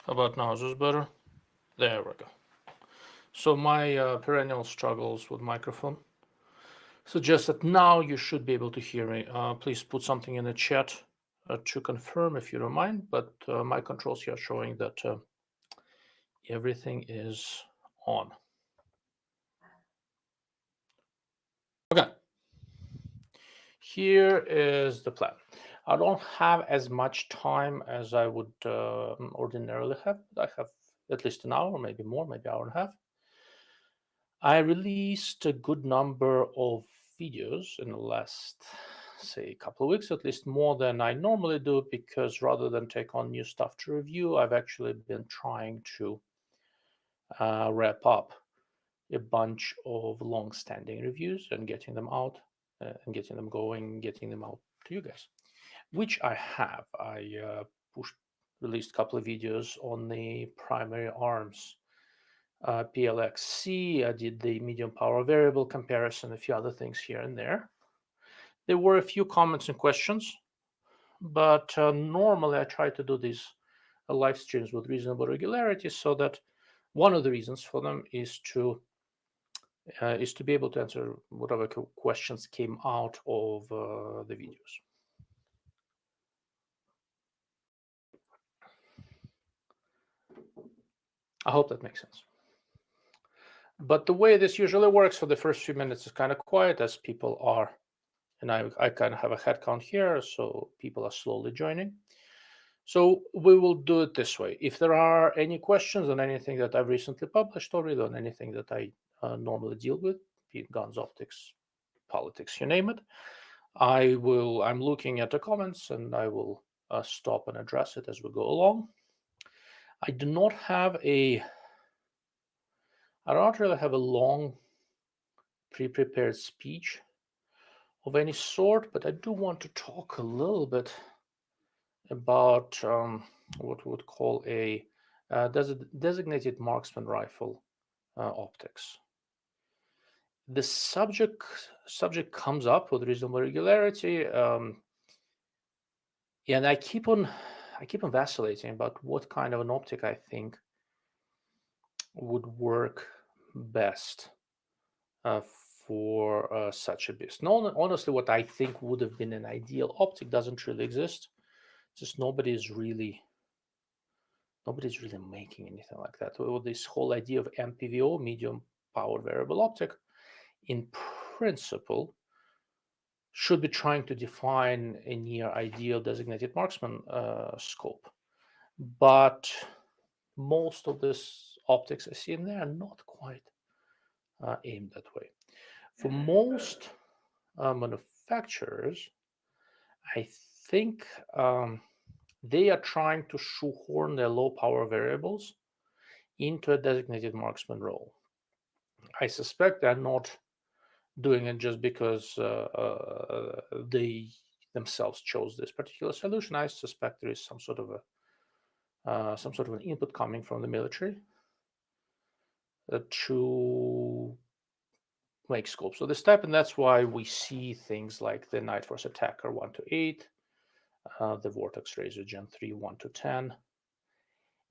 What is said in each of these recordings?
How about now? Is this better? There we go. So my perennial struggles with microphone suggest that now you should be able to hear me. Please put something in the chat to confirm if you don't mind, but my controls here are showing that everything is on. Okay. Here is the plan. I don't have as much time as I would ordinarily have, but I have at least an hour, maybe more, maybe hour and a half. I released a good number of videos in the last, say, couple of weeks, at least more than I normally do, because rather than take on new stuff to review, I've actually been trying to wrap up a bunch of long-standing reviews and getting them out and getting them going, getting them out to you guys, which I have. I released a couple of videos on the primary arms PLXC. I did the medium power variable comparison, a few other things here and there. There were a few comments and questions, but normally I try to do these live streams with reasonable regularity, so that one of the reasons for them is to be able to answer whatever questions came out of the videos. I hope that makes sense. But the way this usually works for the first few minutes is kind of quiet as people are, and I kind of have a head count here, so people are slowly joining. So we will do it this way. If there are any questions on anything that I've recently published already, on anything that I normally deal with, be it guns, optics, politics, you name it, I'm looking at the comments and I will stop and address it as we go along. I do not I don't really have a long pre-prepared speech of any sort, but I do want to talk a little bit about what we would call a designated marksman rifle optics. The subject comes up with reasonable regularity, and I keep on vacillating about what kind of an optic I think would work best for such a beast. No, honestly, what I think would have been an ideal optic doesn't really exist. Just nobody's really making anything like that. With this whole idea of MPVO, medium power variable optic, in principle, should be trying to define a near ideal designated marksman scope. But most of these optics I see in there are not quite aimed that way. For most manufacturers, I think they are trying to shoehorn their low power variables into a designated marksman role. I suspect they're not doing it just because they themselves chose this particular solution. I suspect there is some sort of an input coming from the military to make scopes of this type, and that's why we see things like the Night Force Attacker 1-8, the Vortex Razor Gen 3 1-10,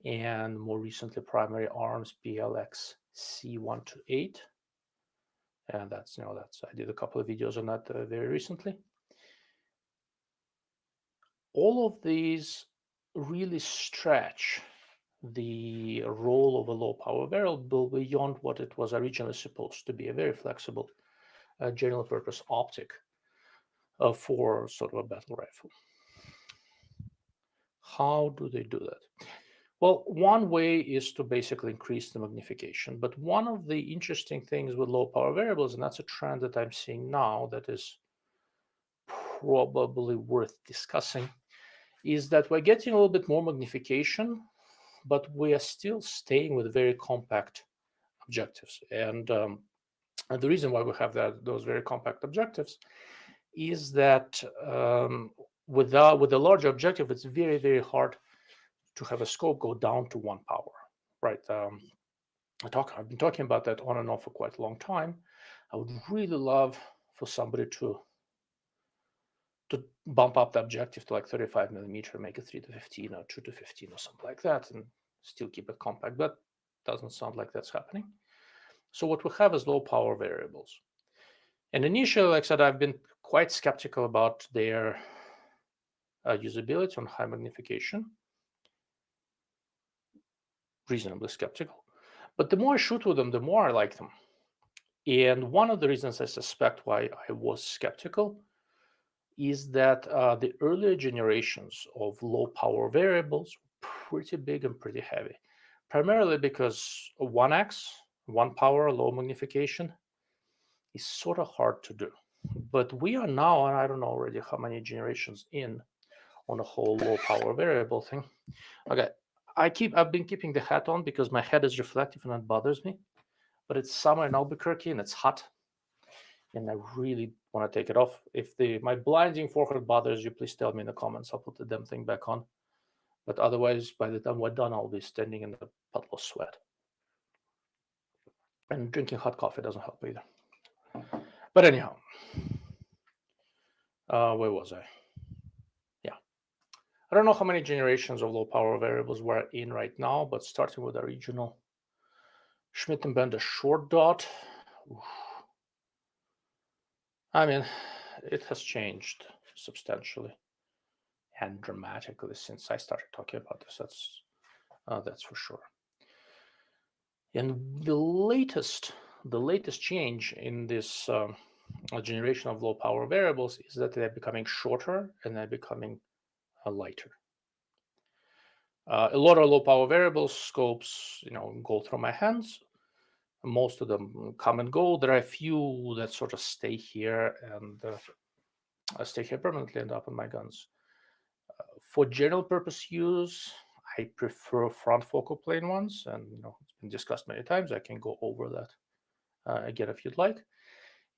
and more recently Primary Arms PLX C 1-8. And that's I did a couple of videos on that very recently. All of these really stretch the role of a low power variable beyond what it was originally supposed to be, a very flexible general purpose optic for sort of a battle rifle. How do they do that? Well, one way is to basically increase the magnification. But one of the interesting things with low power variables, and that's a trend that I'm seeing now that is probably worth discussing, is that we're getting a little bit more magnification, but we are still staying with very compact objectives. And the reason why we have those very compact objectives is that with a large objective, it's very, very hard to have a scope go down to 1 power, right? I've been talking about that on and off for quite a long time. I would really love for somebody to bump up the objective to like 35 millimeter, make it 3-15 or 2-15 or something like that, and still keep it compact, but doesn't sound like that's happening. So what we have is low power variables. And initially, like I said, I've been quite skeptical about their usability on high magnification. Reasonably skeptical. But the more I shoot with them, the more I like them. And one of the reasons I suspect why I was skeptical is that the earlier generations of low power variables were pretty big and pretty heavy, primarily because 1x, 1 power, low magnification, is sort of hard to do. But we are now, and I don't know already how many generations in on the whole low power variable thing. Okay, I've been keeping the hat on because my head is reflective and it bothers me. But it's summer in Albuquerque and it's hot, and I really want to take it off. If my blinding forehead bothers you, please tell me in the comments. I'll put the damn thing back on. But otherwise, by the time we're done, I'll be standing in a puddle of sweat. And drinking hot coffee doesn't help either. But anyhow, where was I? Yeah. I don't know how many generations of low power variables we're in right now, but starting with the original Schmidt and Bender short dot. Oof. I mean, it has changed substantially and dramatically since I started talking about this. That's for sure. And the latest change in this generation of low power variables is that they're becoming shorter and they're becoming lighter. A lot of low power variables scopes, go through my hands. Most of them come and go. There are a few that sort of stay here and stay here permanently and up on my guns. For general purpose use, I prefer front focal plane ones, and it's been discussed many times. I can go over that again if you'd like.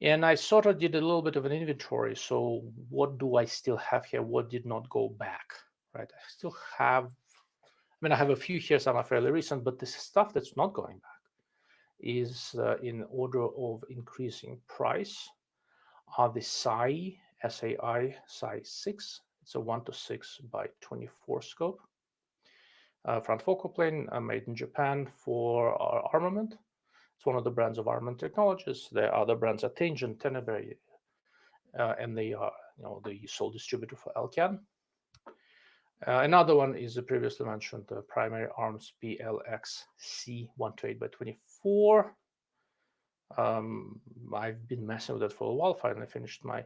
And I sort of did a little bit of an inventory. So what do I still have here? What did not go back? Right? I still have. I have a few here. Some are fairly recent, but the stuff that's not going back is in order of increasing price. Are the SAI 6. It's a 1:6 by 24 scope. Front focal plane made in Japan for our armament. It's one of the brands of Armament Technologies. There are other brands at Tangent, Teneberry, and they are the sole distributor for LCAN. Another one is the previously mentioned Primary Arms PLX-C 1:8 by 24. I've been messing with it for a while. Finally finished my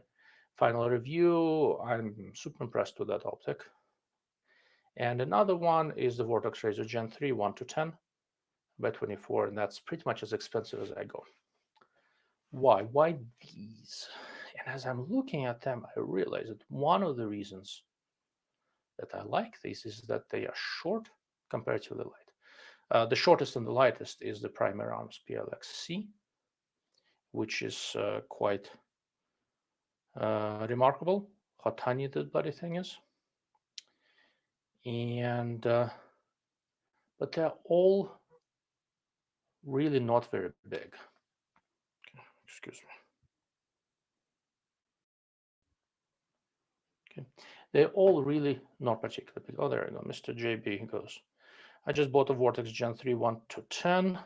final review. I'm super impressed with that optic. And another one is the Vortex Razor Gen 3 1:10 by 24, and that's pretty much as expensive as I go. Why? Why these? And as I'm looking at them, I realize that one of the reasons that I like these is that they are short comparatively light. The shortest and the lightest is the Primary Arms PLX-C, which is quite remarkable how tiny this bloody thing is. And but they're all really not very big. Excuse me. Okay, they're all really not particularly big. Oh, there we go. Mr. JB goes. I just bought a Vortex Gen 3 1:10.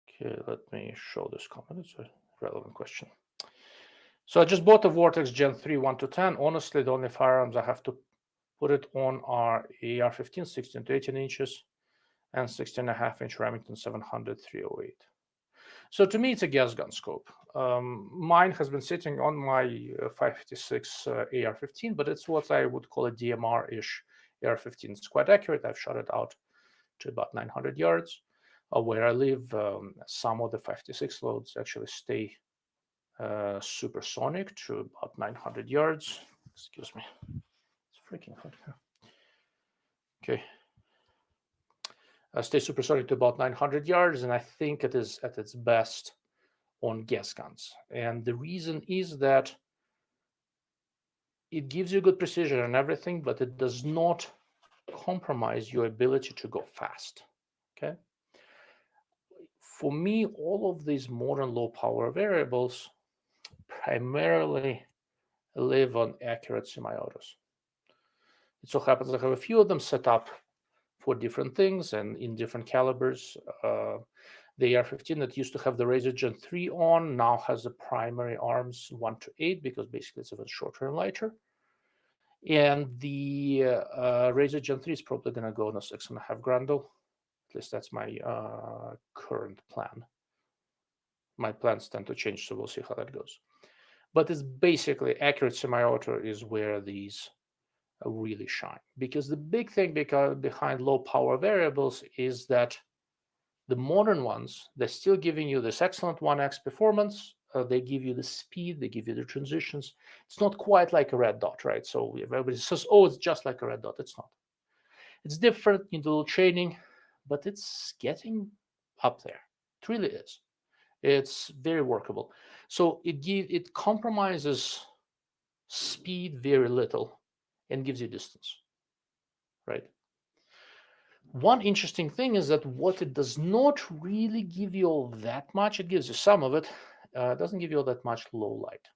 Okay, let me show this comment. It's a relevant question. So I just bought a Vortex Gen 3 1:10. Honestly, the only firearms I have to put it on are AR-15 16 to 18 inches and 16.5-inch Remington 700 308. So to me, it's a gas gun scope. Mine has been sitting on my 556 AR-15, but it's what I would call a DMR-ish AR-15. It's quite accurate. I've shot it out to about 900 yards. Where I live, some of the 556 loads actually stay supersonic to about 900 yards. Excuse me. It's freaking hot here. Okay. Stay supersonic to about 900 yards, and I think it is at its best on gas guns. And the reason is that it gives you good precision and everything, but it does not compromise your ability to go fast. Okay. For me, all of these modern low power variables primarily live on accurate semi-autos. It so happens I have a few of them set up for different things and in different calibers. The AR-15 that used to have the Razor Gen 3 on now has the primary arms 1 to 8 because basically it's a bit shorter and lighter. And the Razor Gen 3 is probably going to go on a 6.5 Grandel. At least that's my current plan. My plans tend to change, so we'll see how that goes. But it's basically accurate semi-auto is where these really shine. Because the big thing behind low power variables is that the modern ones, they're still giving you this excellent 1x performance. They give you the speed, they give you the transitions. It's not quite like a red dot, right? So everybody says, oh, it's just like a red dot. It's not. It's different, you need a little training, but it's getting up there. It really is. It's very workable. So it compromises speed very little and gives you distance, right? One interesting thing is that what it does not really give you all that much, it gives you some of it, doesn't give you all that much low light.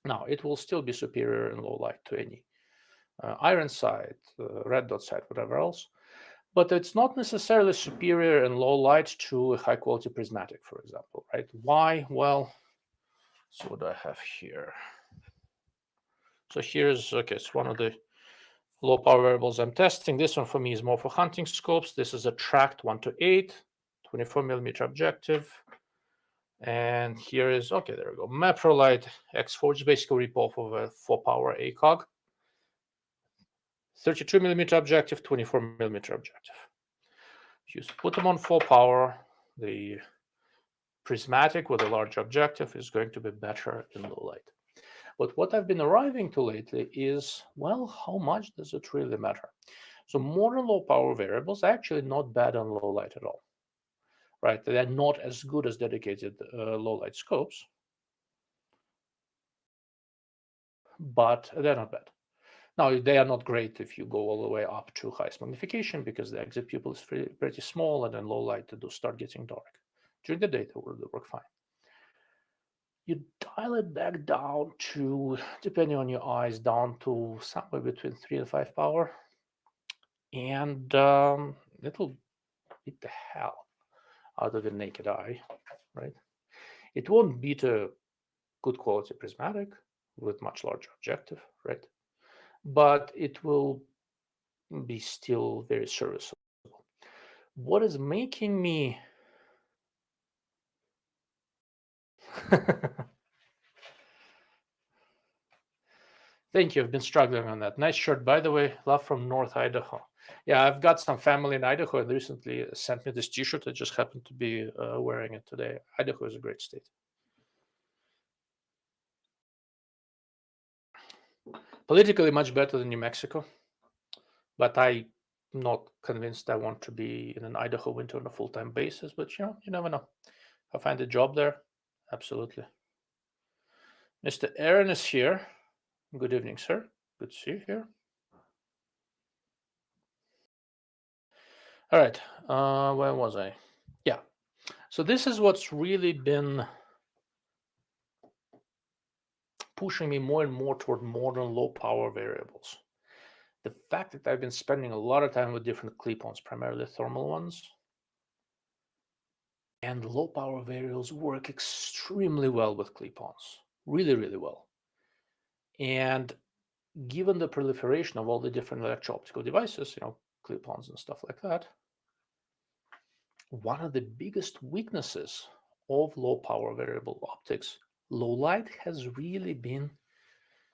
Now, it will still be superior in low light to any iron sight, red dot sight, whatever else, but it's not necessarily superior in low light to a high quality prismatic, for example, right? Why? Well, so what do I have here? So here's, okay, it's one of the low power variables I'm testing. This one for me is more for hunting scopes. This is a tracked 1 to 8, 24 millimeter objective. And here is, okay, there we go. Maprolite X4, which is basically a rip-off of a 4-power ACOG. 32 millimeter objective, 24 millimeter objective. If you put them on 4 power, the prismatic with a large objective is going to be better in low light. But what I've been arriving to lately is, well, how much does it really matter? So modern low power variables are actually not bad on low light at all, right? They're not as good as dedicated low light scopes, but they're not bad. Now, they are not great if you go all the way up to highest magnification because the exit pupil is pretty small, and then low light they do start getting dark. During the day, they work fine. You dial it back down to, depending on your eyes, down to somewhere between 3 and 5 power, and it'll beat the hell out of the naked eye, right? It won't beat a good quality prismatic with much larger objective, right? But it will be still very serviceable. What is making me Thank you. I've been struggling on that. Nice shirt, by the way. Love from North Idaho. Yeah, I've got some family in Idaho, and recently sent me this T-shirt. I just happened to be wearing it today. Idaho is a great state. Politically, much better than New Mexico, but I'm not convinced I want to be in an Idaho winter on a full-time basis. But you never know. If I find a job there, absolutely. Mr. Aaron is here. Good evening, sir. Good to see you here. All right. Where was I? Yeah. So this is what's really been pushing me more and more toward modern low power variables. The fact that I've been spending a lot of time with different clip-ons, primarily thermal ones, and low power variables work extremely well with clip-ons, really, really well. And given the proliferation of all the different electro-optical devices, clip-ons and stuff like that, one of the biggest weaknesses of low power variable optics, low light, has really been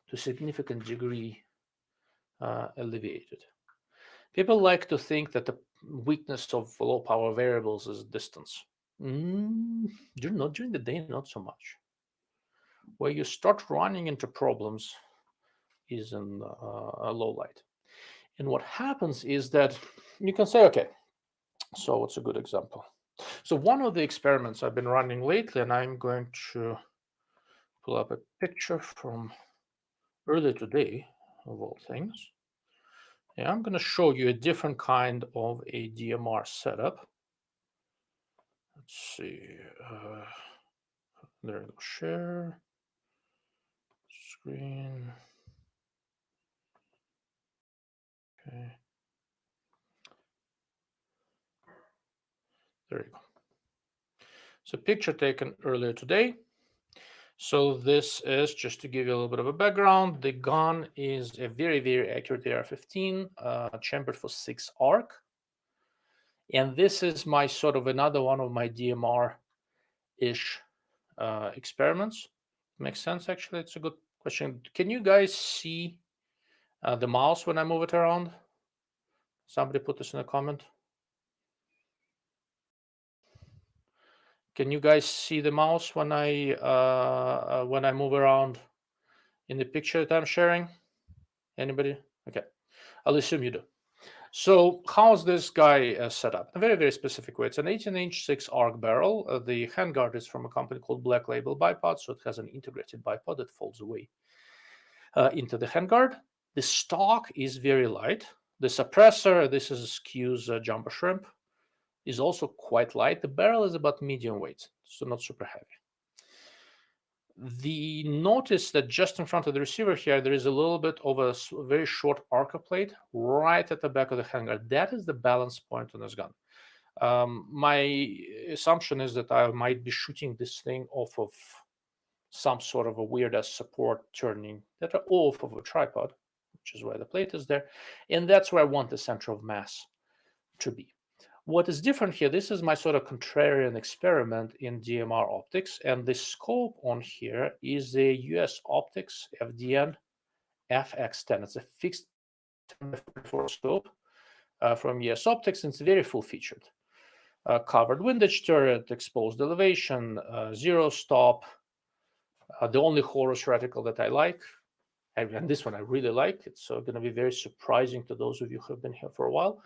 to a significant degree alleviated. People like to think that the weakness of low power variables is distance. During the day, not so much. Where you start running into problems is in a low light. And what happens is that you can say, okay, so what's a good example? So one of the experiments I've been running lately, and I'm going to pull up a picture from earlier today, of all things. Yeah, I'm going to show you a different kind of a DMR setup. Let's see. There we go. Share screen. Okay. There you go. So picture taken earlier today. So this is, just to give you a little bit of a background, the gun is a very, very accurate AR-15, chambered for 6 arc. And this is my sort of another one of my DMR-ish experiments. Makes sense, actually. It's a good question. Can you guys see the mouse when I move it around? Somebody put this in a comment. Can you guys see the mouse when I move around in the picture that I'm sharing? Anybody? Okay, I'll assume you do. So how's this guy set up? A very, very specific way. It's an 18-inch 6-arc barrel. The handguard is from a company called Black Label Bipod, so it has an integrated bipod that folds away into the handguard. The stock is very light. The suppressor, this is Skew's Jumbo Shrimp, is also quite light. The barrel is about medium weight, so not super heavy. Notice that just in front of the receiver here, there is a little bit of a very short arc plate right at the back of the handguard. That is the balance point on this gun. My assumption is that I might be shooting this thing off of some sort of a weird-ass support turning that are off of a tripod, which is why the plate is there. And that's where I want the center of mass to be. What is different here, this is my sort of contrarian experiment in DMR Optics, and the scope on here is a US Optics FDN FX10. It's a fixed 10x44 scope from US Optics, and it's very full-featured. Covered windage turret, exposed elevation, zero stop, the only Horus reticle that I like, and this one I really like. It's going to be very surprising to those of you who have been here for a while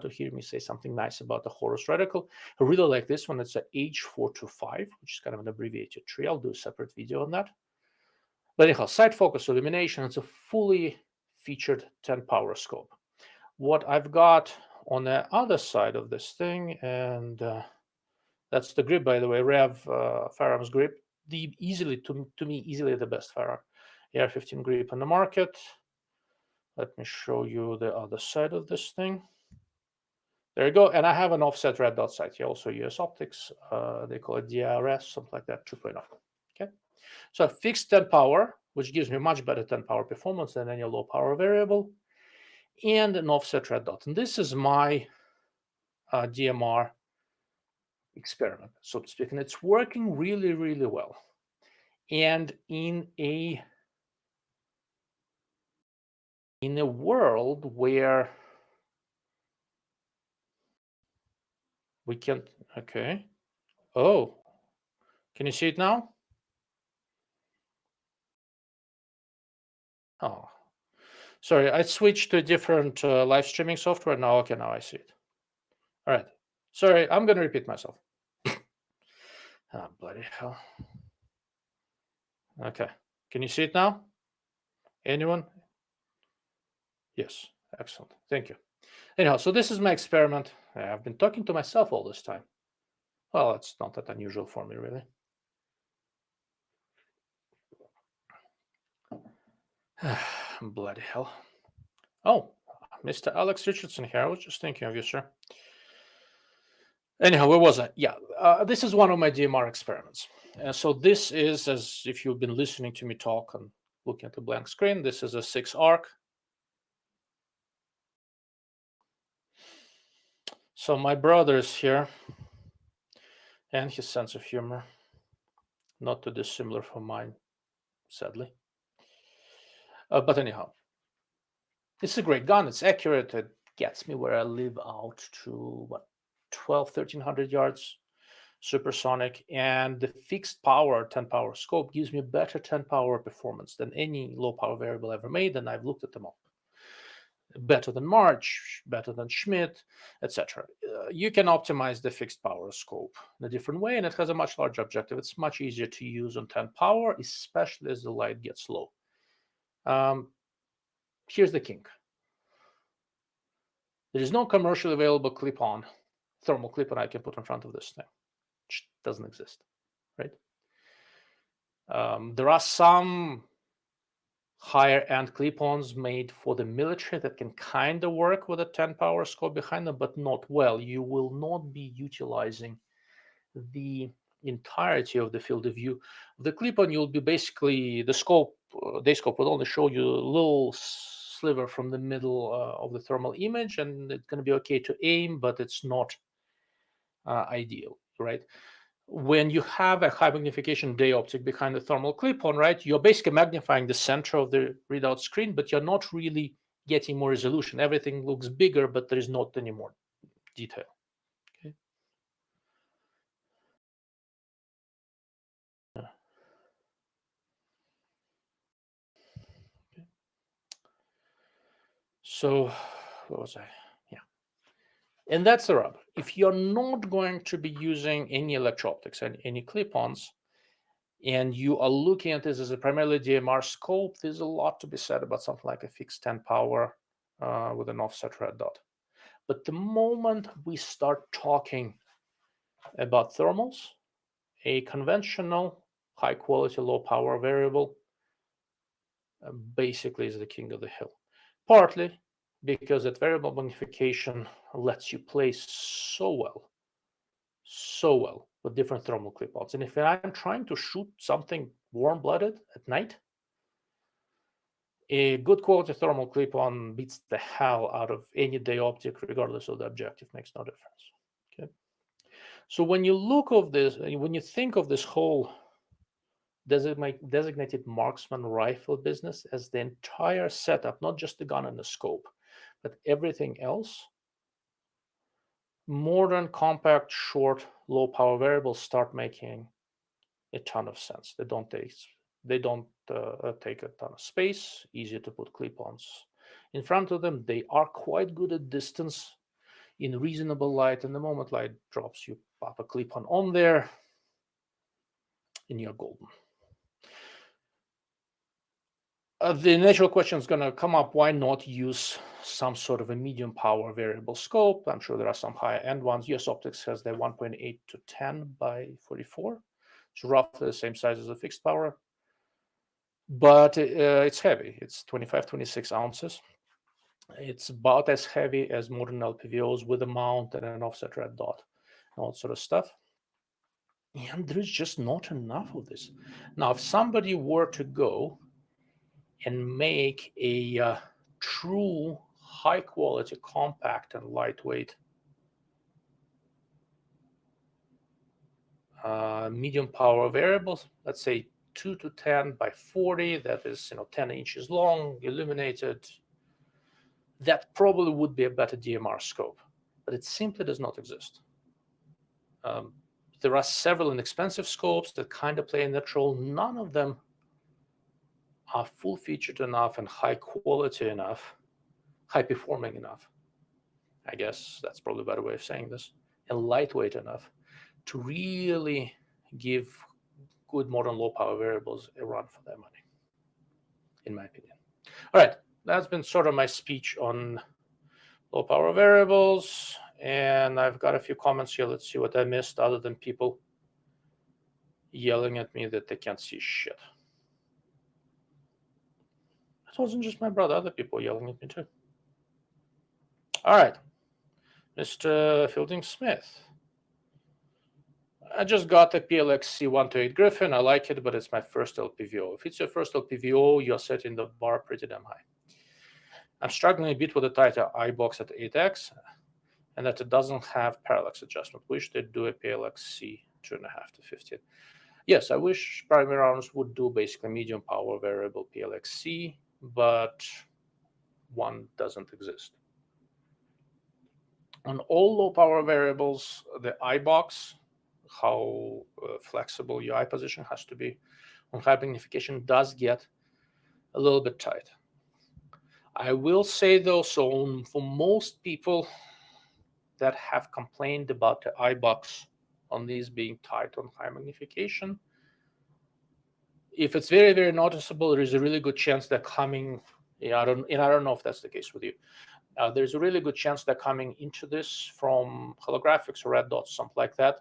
to hear me say something nice about the Horus reticle. I really like this one. It's a H425, which is kind of an abbreviated tree. I'll do a separate video on that. But anyhow, side focus illumination. It's a fully featured 10 power scope. What I've got on the other side of this thing, and that's the grip, by the way, Rev Firearms grip. Easily the best firearm AR-15 grip on the market. Let me show you the other side of this thing. There you go. And I have an offset red dot sight here, also US Optics. They call it DRS, something like that, 2.0. Okay. So fixed 10 power, which gives me much better 10 power performance than any low power variable, and an offset red dot. And this is my DMR experiment, so to speak. And it's working really, really well. And in a world where we can, okay. Oh, can you see it now? Oh, sorry, I switched to a different live streaming software now. Okay, now I see it. All right. Sorry, I'm going to repeat myself. Oh, bloody hell. Okay. Can you see it now? Anyone? Yes. Excellent. Thank you. Anyhow, so this is my experiment. I've been talking to myself all this time. Well, it's not that unusual for me, really. Bloody hell. Oh, Mr. Alex Richardson here. I was just thinking of you, sir. Anyhow, where was I? Yeah, this is one of my DMR experiments. So this is, as if you've been listening to me talk and looking at the blank screen, this is a 6-arc. So my brother is here, and his sense of humor, not too dissimilar from mine, sadly. But anyhow, it's a great gun. It's accurate. It gets me where I live out to, what, 1,300 yards, supersonic. And the fixed power, 10 power scope gives me better 10 power performance than any low power variable ever made, and I've looked at them all. Better than March, better than Schmidt, etc. You can optimize the fixed power scope in a different way, and it has a much larger objective. It's much easier to use on 10 power, especially as the light gets low. Here's the kink. There is no commercially available clip-on, thermal clip-on I can put in front of this thing, which doesn't exist, right? There are some higher end clip-ons made for the military that can kind of work with a 10 power scope behind them, but not well. You will not be utilizing the entirety of the field of view. The clip-on, you'll be basically, the scope, day scope will only show you a little sliver from the middle of the thermal image, and it's going to be okay to aim, but it's not ideal, right? When you have a high magnification day optic behind the thermal clip-on, right, you're basically magnifying the center of the readout screen, but you're not really getting more resolution. Everything looks bigger, but there is not any more detail. Okay. Okay. So, what was I? Yeah. And that's the rub. If you're not going to be using any electro-optics and any clip-ons, and you are looking at this as a primarily DMR scope, there's a lot to be said about something like a fixed 10 power with an offset red dot. But the moment we start talking about thermals, a conventional high quality low power variable basically is the king of the hill. Partly because that variable magnification lets you play so well with different thermal clip-ons. And if I'm trying to shoot something warm-blooded at night, a good quality thermal clip-on beats the hell out of any day optic, regardless of the objective. Makes no difference. Okay. So when you look of this, when you think of this whole designated marksman rifle business as the entire setup, not just the gun and the scope, but everything else, modern compact, short, low power variables start making a ton of sense. They don't take a ton of space, easy to put clip-ons in front of them. They are quite good at distance in reasonable light, and the moment light drops, you pop a clip-on on there and you're golden. The natural question is going to come up, why not use some sort of a medium power variable scope? I'm sure there are some higher end ones. US Optics has the 1.8 to 10 by 44. It's roughly the same size as a fixed power, but it's heavy. It's 25, 26 ounces. It's about as heavy as modern LPVOs with a mount and an offset red dot and all that sort of stuff. And there's just not enough of this. Now, if somebody were to go and make a true high quality, compact and lightweight medium power variables, let's say 2 to 10 by 40, that is 10 inches long, illuminated, that probably would be a better DMR scope, but it simply does not exist. There are several inexpensive scopes that kind of play in that role. None of them are full featured enough and high quality enough, high performing enough, I guess that's probably a better way of saying this, and lightweight enough to really give good modern low power variables a run for their money, in my opinion. All right, that's been sort of my speech on low power variables, and I've got a few comments here. Let's see what I missed other than people yelling at me that they can't see shit. It wasn't just my brother, other people yelling at me too. All right, Mr. Fielding Smith. I just got a PLX C128 Griffin. I like it, but it's my first LPVO. If it's your first LPVO, you're setting the bar pretty damn high. I'm struggling a bit with the tighter eye box at 8x, and that it doesn't have parallax adjustment. Wish they'd do a PLX C 2.5 to 15. Yes, I wish primary rounds would do basically medium power variable PLX C, but one doesn't exist. On all low power variables, the eye box, how flexible your eye position has to be on high magnification, does get a little bit tight. I will say though, so for most people that have complained about the eye box on these being tight on high magnification, if it's very, very noticeable, there is a really good chance they're coming. I don't know if that's the case with you. There's a really good chance they're coming into this from holographics or red dots, something like that,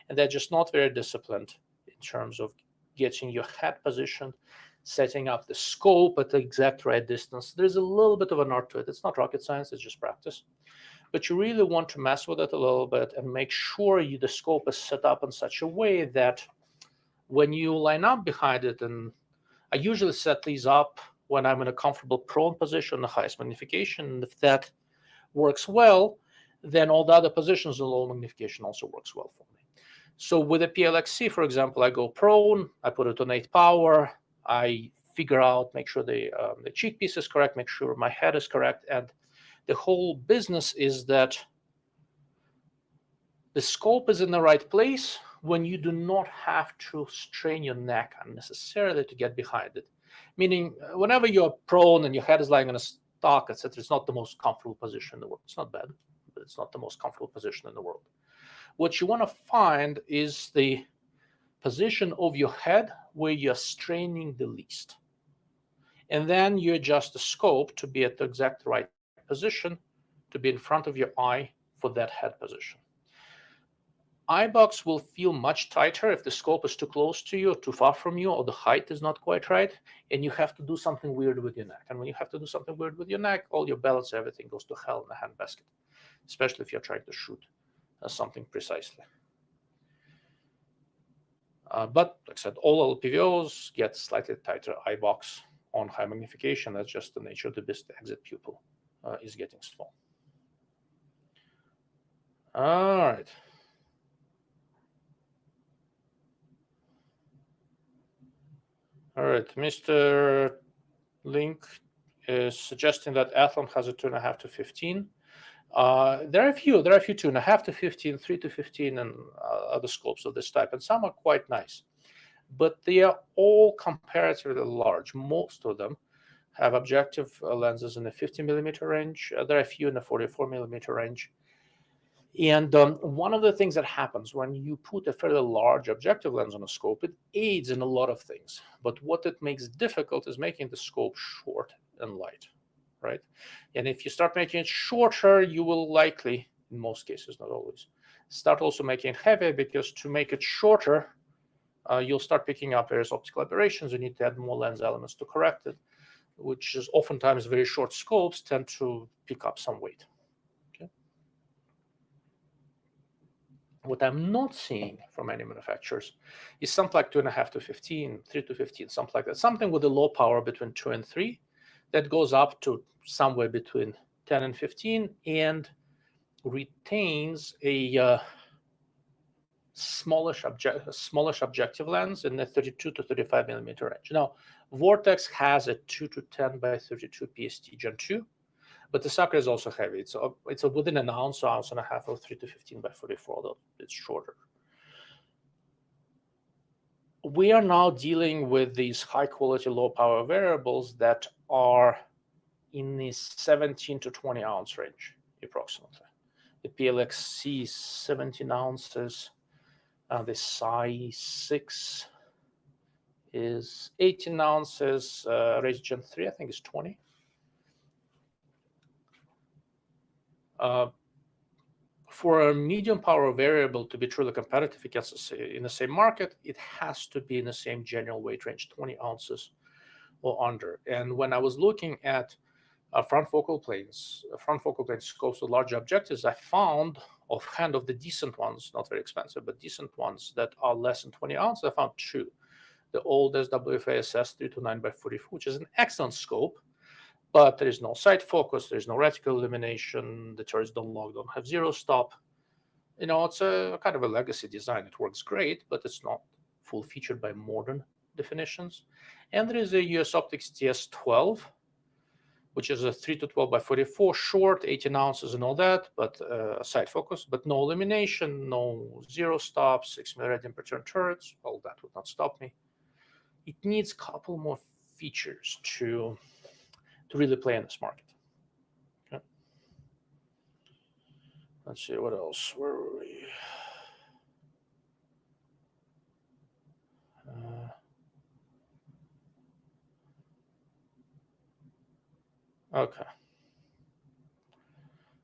and they're just not very disciplined in terms of getting your head positioned, setting up the scope at the exact right distance. There's a little bit of an art to it. It's not rocket science, it's just practice. But you really want to mess with it a little bit and make sure the scope is set up in such a way that when you line up behind it, and I usually set these up when I'm in a comfortable prone position, the highest magnification, and if that works well, then all the other positions in low magnification also works well for me. So with a PLXC, for example, I go prone, I put it on 8 power, I figure out, make sure the cheek piece is correct, make sure my head is correct, and the whole business is that the scope is in the right place when you do not have to strain your neck unnecessarily to get behind it. Meaning, whenever you're prone and your head is lying on a stock, etc., it's not the most comfortable position in the world. It's not bad, but it's not the most comfortable position in the world. What you want to find is the position of your head where you're straining the least. And then you adjust the scope to be at the exact right position, to be in front of your eye for that head position. Eye box will feel much tighter if the scope is too close to you or too far from you, or the height is not quite right, and you have to do something weird with your neck. And when you have to do something weird with your neck, all your balance, everything goes to hell in the handbasket, especially if you're trying to shoot something precisely. But like I said, all LPVOs get slightly tighter eye box on high magnification. That's just the nature of the beast. The exit pupil is getting small. All right. All right, Mr. Link is suggesting that Athlon has a 2.5 to 15. There are a few 2.5 to 15, 3 to 15, and other scopes of this type, and some are quite nice. But they are all comparatively large. Most of them have objective lenses in the 50 millimeter range. There are a few in the 44 millimeter range. And one of the things that happens when you put a fairly large objective lens on a scope, it aids in a lot of things. But what it makes difficult is making the scope short and light, right? And if you start making it shorter, you will likely, in most cases, not always, start also making it heavier, because to make it shorter, you'll start picking up various optical aberrations. You need to add more lens elements to correct it, which is oftentimes very short scopes tend to pick up some weight. What I'm not seeing from many manufacturers is something like 2.5 to 15, 3 to 15, something like that. Something with a low power between 2 and 3 that goes up to somewhere between 10 and 15 and retains a smallish objective lens in the 32 to 35 millimeter range. Now, Vortex has a 2 to 10 by 32 PST Gen 2. But the sucker is also heavy. It's within an ounce, ounce and a half of 3 to 15 by 44, although it's shorter. We are now dealing with these high-quality, low-power variables that are in the 17 to 20 ounce range, approximately. The PLXC is 17 ounces. The Psi 6 is 18 ounces. Race Gen 3, I think, is 20. For a medium power variable to be truly competitive against in the same market, it has to be in the same general weight range, 20 ounces or under. And when I was looking at front focal planes scopes with large objectives, I found offhand of the decent ones, not very expensive, but decent ones that are less than 20 ounces, I found two. The old SWF-ASS 329 by 44, which is an excellent scope, but there is no side focus, there is no reticle illumination, the turrets don't log, don't have zero stop. It's a kind of a legacy design. It works great, but it's not full featured by modern definitions. And there is a US Optics TS12, which is a 3 to 12 by 44, short, 18 ounces and all that, but side focus, but no illumination, no zero stop, 6 mm pertain turrets. All that would not stop me. It needs a couple more features to really play in this market. Okay. Let's see, what else? Where were we? Okay.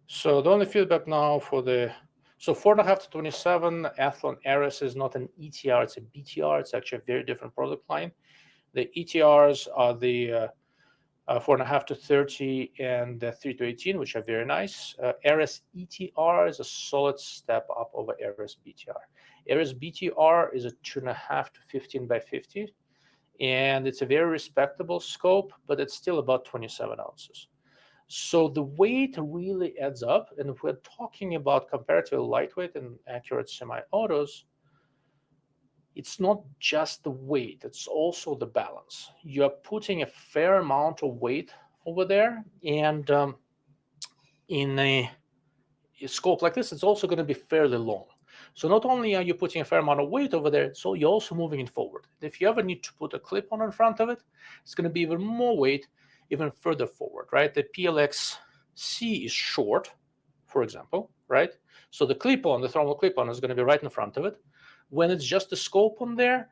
So the only feedback now for the So 4.5 to 27 Athlon Ares is not an ETR, it's a BTR. It's actually a very different product line. The ETRs are the 4.5 to 30 and 3 to 18, which are very nice. Ares ETR is a solid step up over Ares BTR. Ares BTR is a 2.5 to 15 by 50, and it's a very respectable scope, but it's still about 27 ounces. So the weight really adds up, and if we're talking about comparatively lightweight and accurate semi-autos, it's not just the weight, it's also the balance. You're putting a fair amount of weight over there, and in a scope like this, it's also going to be fairly long. So not only are you putting a fair amount of weight over there, so you're also moving it forward. If you ever need to put a clip-on in front of it, it's going to be even more weight, even further forward, right? The PLX-C is short, for example, right? So the clip-on, the thermal clip-on, is going to be right in front of it. When it's just a scope on there,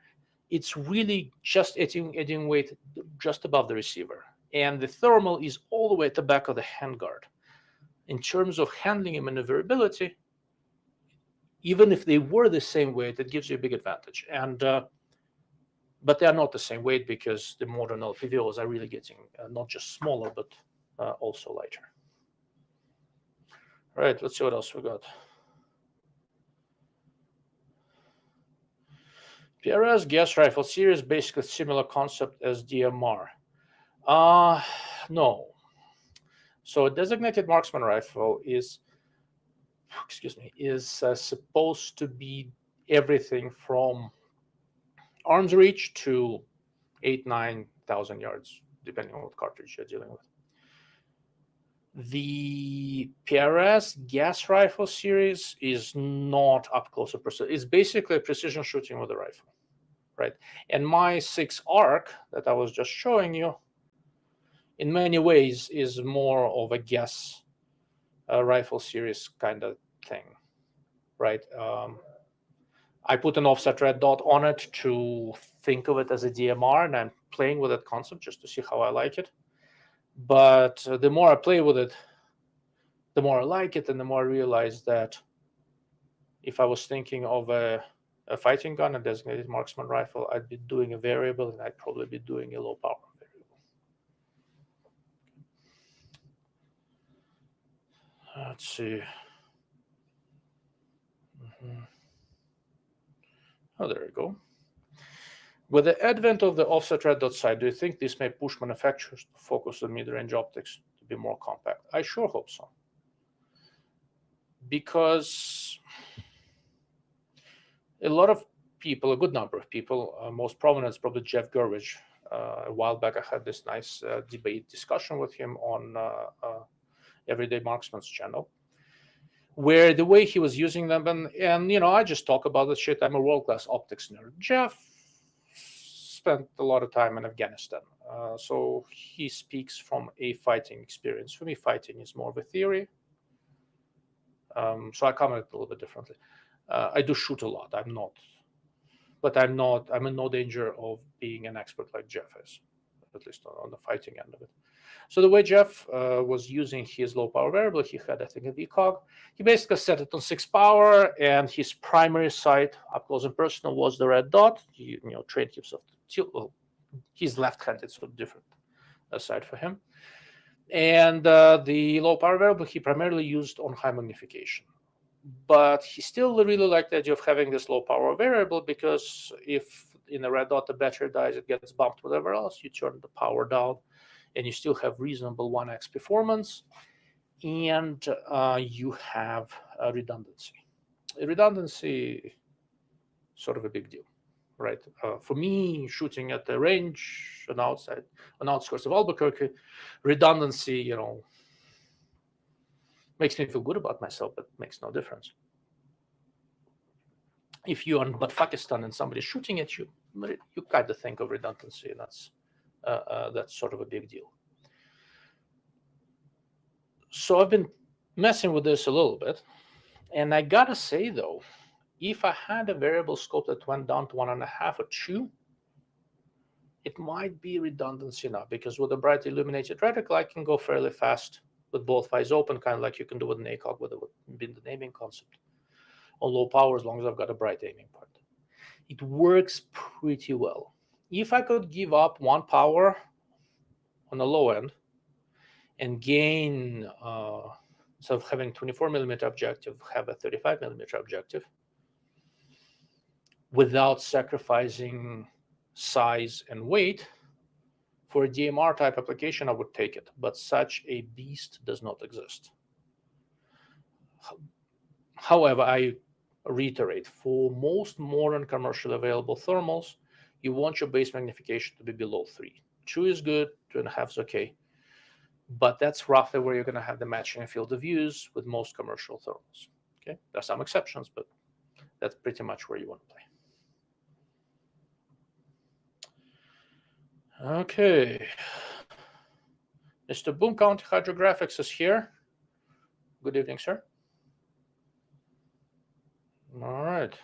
it's really just adding weight just above the receiver. And the thermal is all the way at the back of the handguard. In terms of handling and maneuverability, even if they were the same weight, it gives you a big advantage. And but they are not the same weight because the modern LPVOs are really getting not just smaller, but also lighter. All right, let's see what else we got. PRS gas rifle series, basically similar concept as DMR. No. So a designated marksman rifle is, supposed to be everything from arm's reach to 8,000-9,000 yards, depending on what cartridge you're dealing with. The PRS gas rifle series is not up close to precision. It's basically precision shooting with a rifle, right? And my 6 ARC that I was just showing you, in many ways, is more of a gas rifle series kind of thing, right? I put an offset red dot on it to think of it as a DMR, and I'm playing with that concept just to see how I like it. But the more I play with it, the more I like it, and the more I realize that if I was thinking of a fighting gun, a designated marksman rifle, I'd be doing a variable, and I'd probably be doing a low power variable. Let's see. Oh, there we go. With the advent of the offset red dot sight, do you think this may push manufacturers to focus on mid-range optics to be more compact? I sure hope so. Because a lot of people, a good number of people, most prominent is probably Jeff Gurwitch. A while back, I had this nice debate discussion with him on Everyday Marksman's channel, where the way he was using them, and you know, I just talk about the shit. I'm a world-class optics nerd. Jeff spent a lot of time in Afghanistan, so he speaks from a fighting experience. For me, fighting is more of a theory, so I comment it a little bit differently. I do shoot a lot. I'm in no danger of being an expert like Jeff is, at least on the fighting end of it. So the way Jeff was using his low power variable, he had, I think, a VCOG. He basically set it on 6 power, and his primary sight up close and personal was the red dot. He, trained himself to tilt. Well, he's left-handed, so different sight for him. And the low power variable he primarily used on high magnification. But he still really liked the idea of having this low power variable, because if in a red dot the battery dies, it gets bumped, whatever else, you turn the power down, and you still have reasonable 1x performance, and you have redundancy. Redundancy, sort of a big deal, right? For me, shooting at the range on outskirts of Albuquerque, redundancy, makes me feel good about myself, but makes no difference. If you're in Pakistan and somebody's shooting at you, you kind of think of redundancy, and that's sort of a big deal. So I've been messing with this a little bit, and I gotta say though, if I had a variable scope that went down to 1.5 or 2, it might be redundancy now, because with a bright illuminated reticle, I can go fairly fast with both eyes open, kind of like you can do with an ACOG with the naming concept. on low power as long as I've got a bright aiming point. It works pretty well. If I could give up 1 power on the low end and gain, instead of having 24mm objective, have a 35mm objective without sacrificing size and weight, for a DMR type application, I would take it, but such a beast does not exist. However, I reiterate, for most modern commercially available thermals, you want your base magnification to be below 3. 2 is good, 2.5 is okay, but that's roughly where you're going to have the matching field of views with most commercial thermals. Okay, there are some exceptions, but that's pretty much where you want to play. Okay, Mr. Boom County Hydrographics is here. Good evening, sir. All right,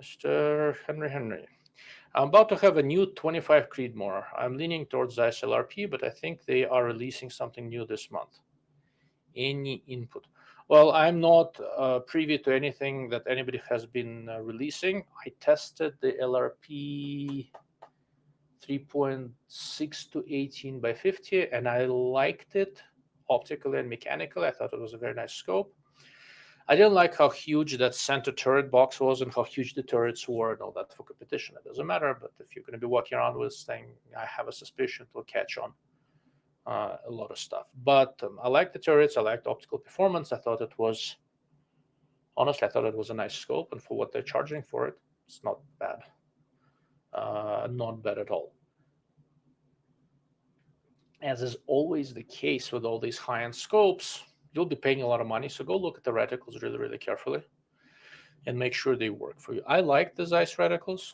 Mr. Henry. I'm about to have a new 25 Creedmoor. I'm leaning towards Zeiss LRP, but I think they are releasing something new this month. Any input? Well, I'm not privy to anything that anybody has been releasing. I tested the LRP 3.6 to 18 by 50, and I liked it optically and mechanically. I thought it was a very nice scope. I didn't like how huge that center turret box was and how huge the turrets were and all that for competition. It doesn't matter, but if you're going to be walking around with this thing, I have a suspicion it will catch on a lot of stuff. But I like the turrets. I like the optical performance. I thought it was, honestly, I thought it was a nice scope, and for what they're charging for it, it's not bad. Not bad at all. As is always the case with all these high-end scopes, you'll be paying a lot of money, so go look at the reticles really, really carefully and make sure they work for you. I like the Zeiss reticles,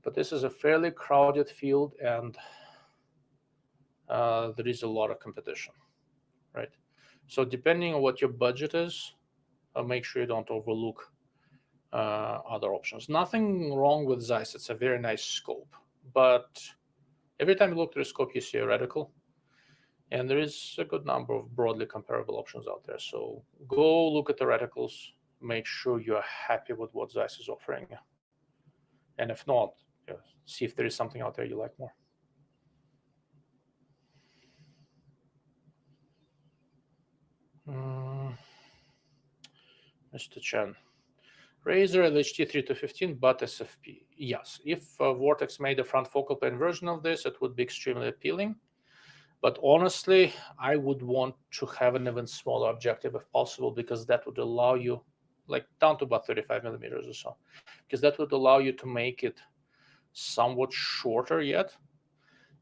but this is a fairly crowded field, and there is a lot of competition, right? So depending on what your budget is, make sure you don't overlook other options. Nothing wrong with Zeiss. It's a very nice scope, but every time you look through the scope, you see a reticle. And there is a good number of broadly comparable options out there. So go look at the reticles, make sure you're happy with what Zeiss is offering. And if not, see if there is something out there you like more. Mr. Chen. Razer LHT 3215, but SFP. Yes, if Vortex made a front focal plane version of this, it would be extremely appealing. But honestly, I would want to have an even smaller objective if possible, because that would allow you, like down to about 35mm or so, because that would allow you to make it somewhat shorter yet.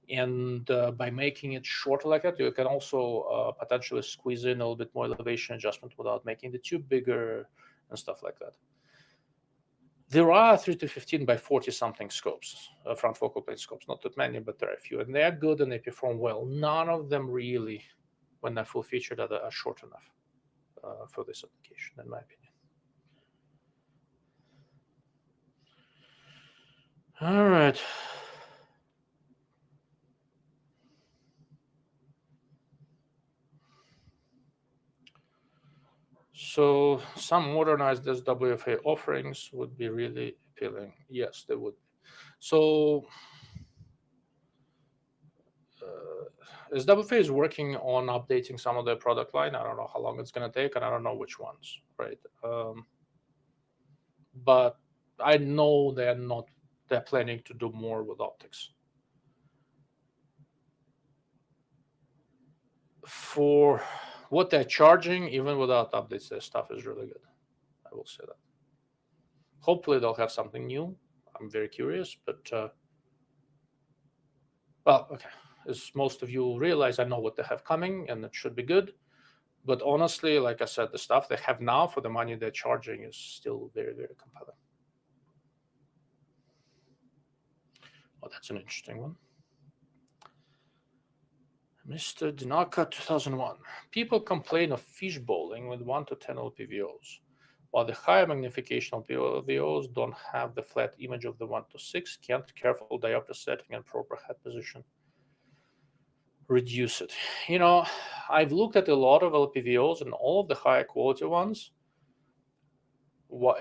And by making it shorter like that, you can also potentially squeeze in a little bit more elevation adjustment without making the tube bigger and stuff like that. There are 3 to 15 by 40 something scopes, front focal plane scopes, not that many, but there are a few, and they are good and they perform well. None of them really, when they're full featured, are short enough for this application, in my opinion. All right. So some modernized SWFA offerings would be really appealing. Yes, they would. So SWFA is working on updating some of their product line. I don't know how long it's going to take, and I don't know which ones, right? But I know they're planning to do more with optics. For what they're charging, even without updates, their stuff is really good. I will say that. Hopefully they'll have something new. I'm very curious, but well, okay. As most of you realize, I know what they have coming, and it should be good. But honestly, like I said, the stuff they have now for the money they're charging is still very, very compelling. Oh, that's an interesting one. Mr. Dinaka 2001. People complain of fishbowling with 1 to 10 LPVOs, while the higher magnification LPVOs don't have the flat image of the 1 to 6. Can't careful diopter setting and proper head position reduce it? You know, I've looked at a lot of LPVOs, and all of the higher quality ones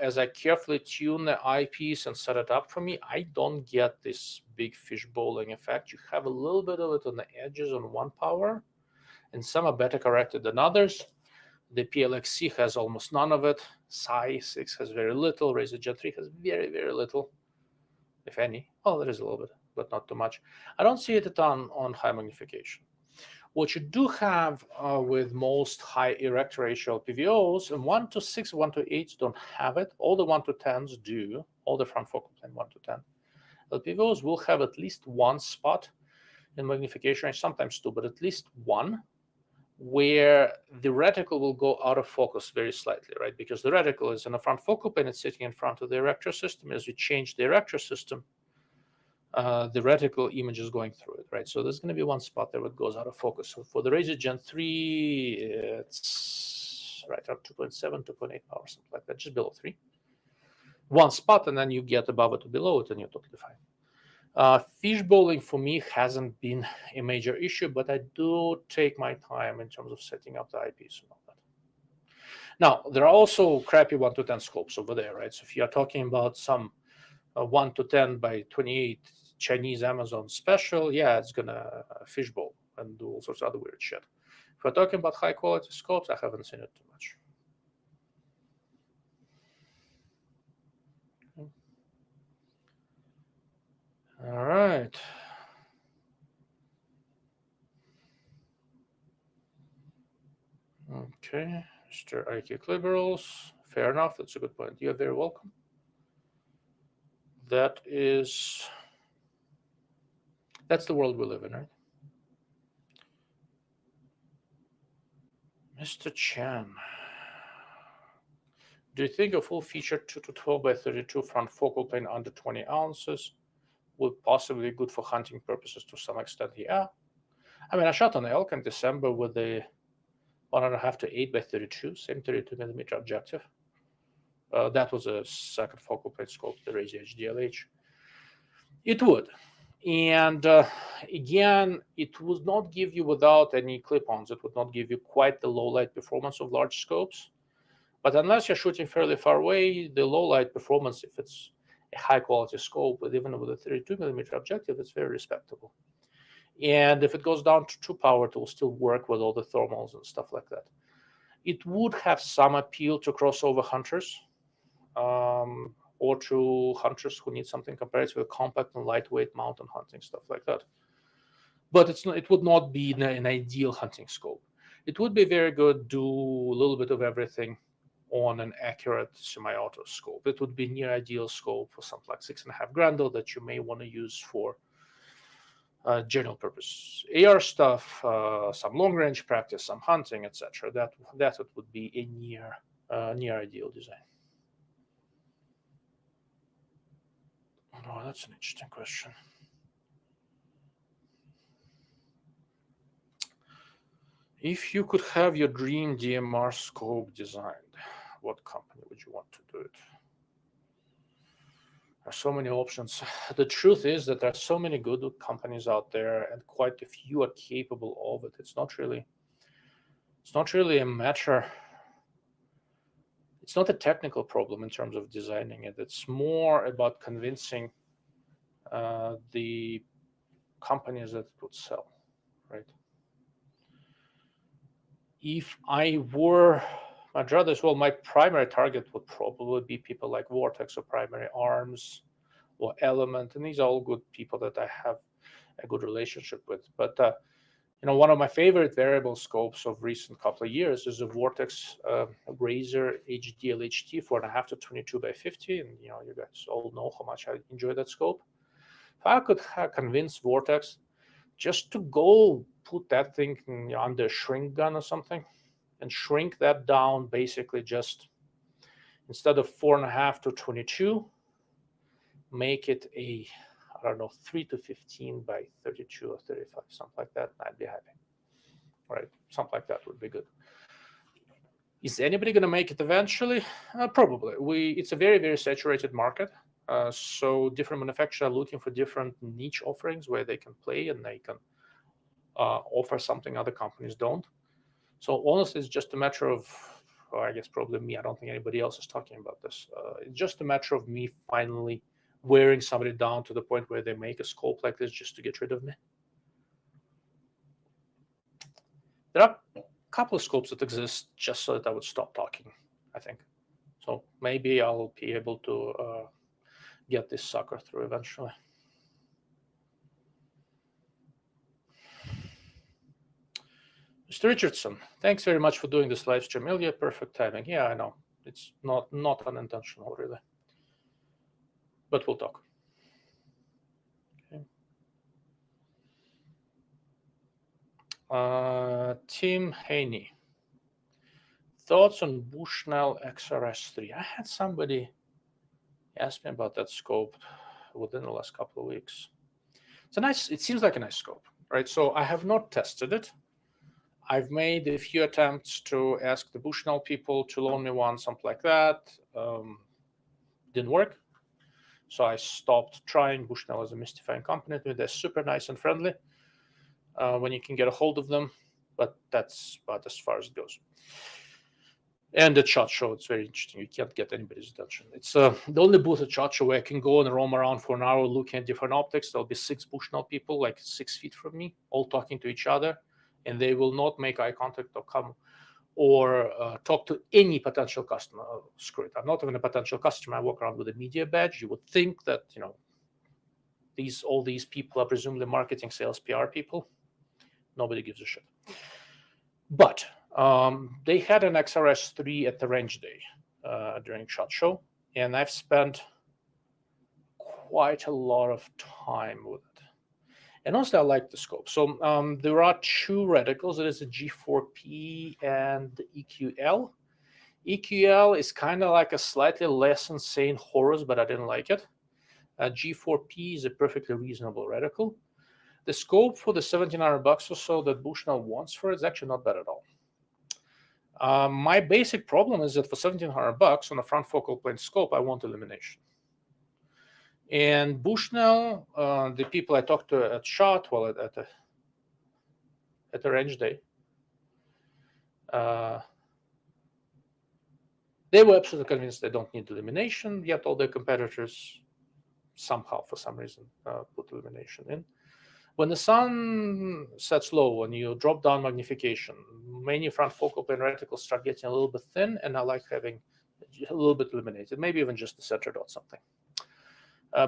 as I carefully tune the eyepiece and set it up for me, I don't get this big fish bowling effect. You have a little bit of it on the edges on one power, and some are better corrected than others. The PLXC has almost none of it. Psi 6 has very little. Razor Gen 3 has very, very little, if any. Oh, there is a little bit, but not too much. I don't see it a ton on high magnification. What you do have with most high erect ratio LPVOs, and 1 to 6, 1 to 8 don't have it. All the 1 to 10s do, all the front focal plane 1 to 10. LPVOs will have at least one spot in magnification range, sometimes two, but at least one, where the reticle will go out of focus very slightly, right? Because the reticle is in the front focal plane, it's sitting in front of the erector system. As we change the erector system, the reticle image is going through it, right? So there's going to be one spot there that goes out of focus. So for the Razor Gen 3, it's right around 2.7, 2.8 power, something like that, just below 3. One spot, and then you get above it or below it, and you're totally fine. Fish bowling for me hasn't been a major issue, but I do take my time in terms of setting up the eyepiece and all that. Now, there are also crappy 1 to 10 scopes over there, right? So if you're talking about some 1 to 10 by 28 Chinese Amazon special, yeah, it's gonna fishbowl and do all sorts of other weird shit. If we're talking about high quality scopes, I haven't seen it too much. All right. Okay, Mr. IQ Liberals, fair enough. That's a good point. You're very welcome. That's the world we live in, right? Mr. Chan, do you think a full feature 2 to 12 by 32 front focal plane under 20 ounces would possibly be good for hunting purposes to some extent? Yeah. I mean, I shot an elk in December with a 1.5 to 8 by 32, same 32 millimeter objective. That was a second focal plane scope, the Razor DLH. It would. And again, it would not give you, without any clip-ons, it would not give you quite the low light performance of large scopes. But unless you're shooting fairly far away, the low light performance, if it's a high quality scope, but even with a 32 millimeter objective, it's very respectable. And if it goes down to 2 power, it will still work with all the thermals and stuff like that. It would have some appeal to crossover hunters, or to hunters who need something comparatively compact and lightweight mountain hunting, stuff like that. But it would not be an ideal hunting scope. It would be very good, do a little bit of everything on an accurate semi-auto scope. It would be near ideal scope for something like 6.5 Grendel that you may want to use for general purpose AR stuff, some long range practice, some hunting, etc. That would be a near ideal design. Oh, that's an interesting question. If you could have your dream DMR scope designed, what company would you want to do it? There are so many options. The truth is that there are so many good companies out there, and quite a few are capable of it. It's not really a matter. It's not a technical problem in terms of designing it. It's more about convincing the companies that it would sell, right? If I were I'd rather as well, my primary target would probably be people like Vortex or Primary Arms or Element, and these are all good people that I have a good relationship with. But one of my favorite variable scopes of recent couple of years is a Vortex Razor HDLHT 4.5 to 22 by 50, and you guys all know how much I enjoy that scope. If I could convince Vortex just to go put that thing under a shrink gun or something, and shrink that down, basically just instead of 4.5 to 22, make it a, 3 to 15 by 32 or 35, something like that, I'd be happy. Right, something like that would be good. Is anybody going to make it eventually? Probably. It's a very, very saturated market. So different manufacturers are looking for different niche offerings where they can play and they can offer something other companies don't. So honestly, it's just a matter of or I guess probably me. I don't think anybody else is talking about this. It's just a matter of me finally wearing somebody down to the point where they make a scope like this just to get rid of me. There are a couple of scopes that exist just so that I would stop talking, I think. So maybe I'll be able to get this sucker through eventually. Mr. Richardson, thanks very much for doing this live stream. Ilya, perfect timing. Yeah, I know. It's not unintentional, really. But we'll talk. Okay. Tim Haney. Thoughts on Bushnell XRS3? I had somebody ask me about that scope within the last couple of weeks. It seems like a nice scope, right? So I have not tested it. I've made a few attempts to ask the Bushnell people to loan me one, something like that. Didn't work. So I stopped trying. Bushnell is a mystifying company. They're super nice and friendly when you can get a hold of them, but that's about as far as it goes. And at SHOT Show, it's very interesting. You can't get anybody's attention. It's the only booth at SHOT Show where I can go and roam around for an hour looking at different optics. There'll be 6 Bushnell people, like 6 feet from me, all talking to each other, and they will not make eye contact or come or talk to any potential customer. Oh, screw it. I'm not even a potential customer. I walk around with a media badge. You would think that, you know, all these people are presumably marketing, sales, PR people. Nobody gives a shit. But they had an XRS3 at the range day during SHOT Show, and I've spent quite a lot of time with it. And also, I like the scope. So there are 2 reticles. There is a G4P and the EQL. EQL is kind of like a slightly less insane Horus, but I didn't like it. G4P is a perfectly reasonable reticle. The scope for the $1,700 or so that Bushnell wants for it is actually not bad at all. My basic problem is that for $1,700 on a front focal plane scope, I want illumination. And Bushnell, the people I talked to at SHOT, well, at the range day, they were absolutely convinced they don't need illumination, yet all their competitors somehow, for some reason, put illumination in. When the sun sets low and you drop down magnification, many front focal plane reticles start getting a little bit thin, and I like having a little bit illuminated, maybe even just a center dot something.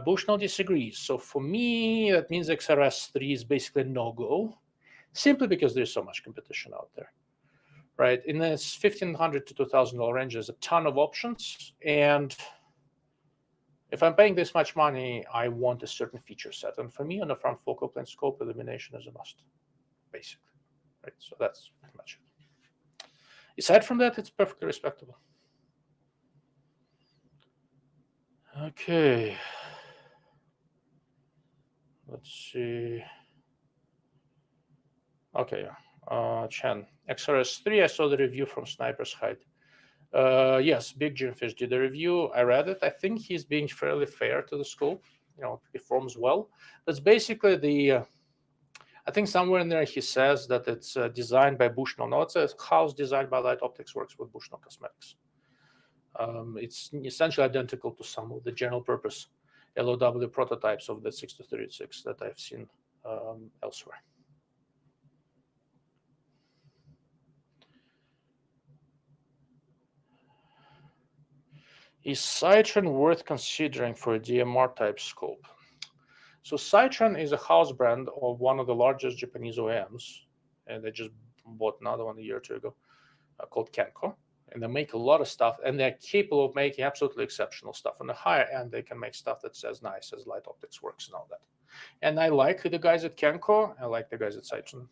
Bushnell disagrees. So for me, that means XRS3 is basically a no-go, simply because there's so much competition out there, right? In this $1,500 to $2,000 range, there's a ton of options, and if I'm paying this much money, I want a certain feature set. And for me, on a front focal plane scope, illumination is a must, basically. Right? So that's pretty much it. Aside from that, it's perfectly respectable. Okay. Let's see. Okay. Chen. XRS3, I saw the review from Sniper's Hide. Yes, Big Jim Fish did a review. I read it. I think he's being fairly fair to the scope. You know, it performs well. That's basically the. I think somewhere in there he says that it's designed by Bushnell. No, it's a house designed by Light Optics works with Bushnell Cosmetics. It's essentially identical to some of the general purpose LOW prototypes of the 6-36 that I've seen elsewhere. Is Citron worth considering for a DMR type scope? So Citron is a house brand of one of the largest Japanese OEMs, and they just bought another one a year or 2 ago called Kenko. And they make a lot of stuff, and they're capable of making absolutely exceptional stuff. On the higher end, they can make stuff that's as nice as Light Optics works and all that. And I like the guys at Kenko. I like the guys at Citron.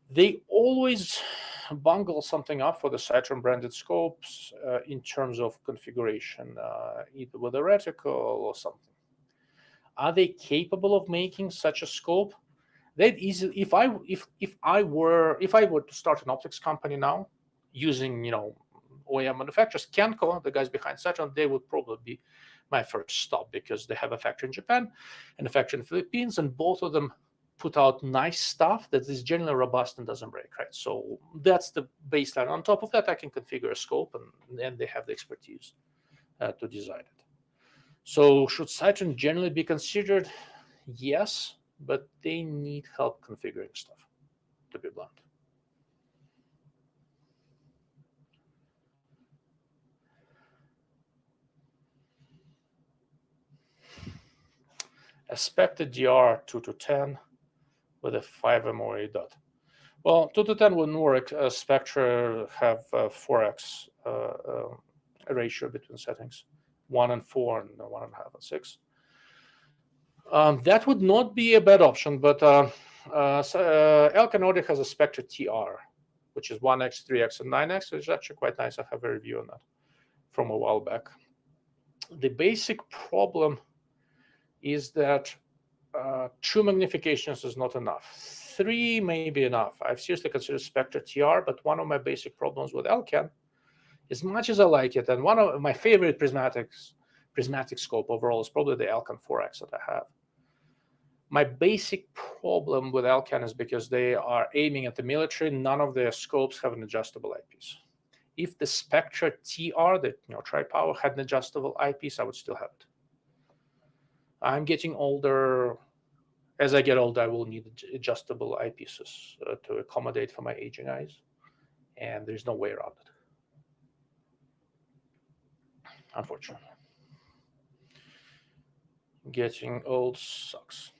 They always bungle something up for the Citron branded scopes in terms of configuration, either with a reticle or something. Are they capable of making such a scope? They'd easily, if I were to start an optics company now, using, you know, OEM manufacturers, Kenko, the guys behind Citron, they would probably be my first stop because they have a factory in Japan and a factory in the Philippines, and both of them put out nice stuff that is generally robust and doesn't break, right? So that's the baseline. On top of that, I can configure a scope, and they have the expertise to design it. So should Citroen generally be considered? Yes, but they need help configuring stuff, to be blunt. Expected DR 2 to 10 with a 5 MOA dot. Well, 2 to 10 wouldn't work. Spectra have 4x ratio between settings, 1 and 4 and 1.5 and 6. That would not be a bad option, but Elcan Nordic has a Spectra TR, which is 1x, 3x, and 9x. It's actually quite nice. I have a review on that from a while back. The basic problem is that 2 magnifications is not enough. 3 may be enough. I've seriously considered Spectra TR, but one of my basic problems with Elcan, as much as I like it, and one of my favorite prismatic scope overall is probably the Elcan 4X that I have. My basic problem with Elcan is because they are aiming at the military, none of their scopes have an adjustable eyepiece. If the Spectra TR, the tri-power, had an adjustable eyepiece, I would still have it. I'm getting older. As I get older, I will need adjustable eyepieces to accommodate for my aging eyes, and there's no way around it, unfortunately. Getting old sucks.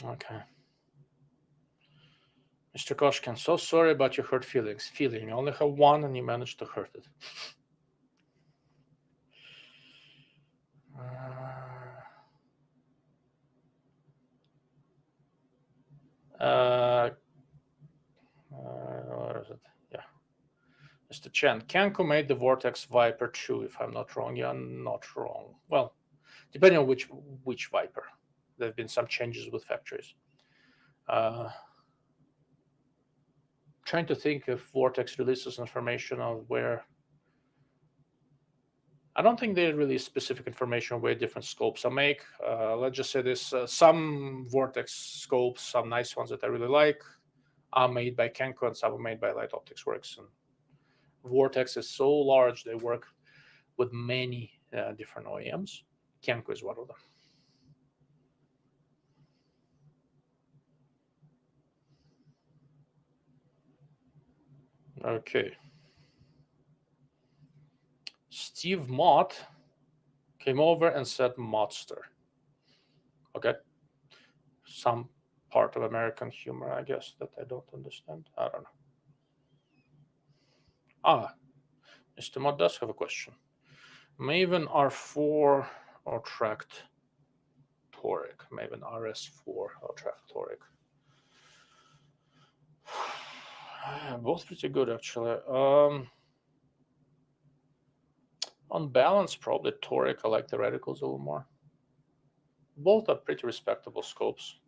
Okay. Mr. Koshkin, so sorry about your hurt feelings. You only have one and you managed to hurt it. Where is it? Yeah. Mr. Chen, Kenko made the Vortex Viper 2, if I'm not wrong. You're not wrong. Well, depending on which Viper. There have been some changes with factories. Trying to think if Vortex releases information on where. I don't think they release specific information on where different scopes are made. Let's just say this: some Vortex scopes, some nice ones that I really like, are made by Kenko, and some are made by Light Optics Works. And Vortex is so large; they work with many different OEMs. Kenko is one of them. Okay. Steve Mott came over and said Modster. Okay. Some part of American humor, I guess, that I don't understand. I don't know. Mr. Mott does have a question. Maven R4 or tracked toric? Maven RS4 or tracked toric? Both pretty good, actually. On balance, probably toric. I like the reticles a little more. Both are pretty respectable scopes.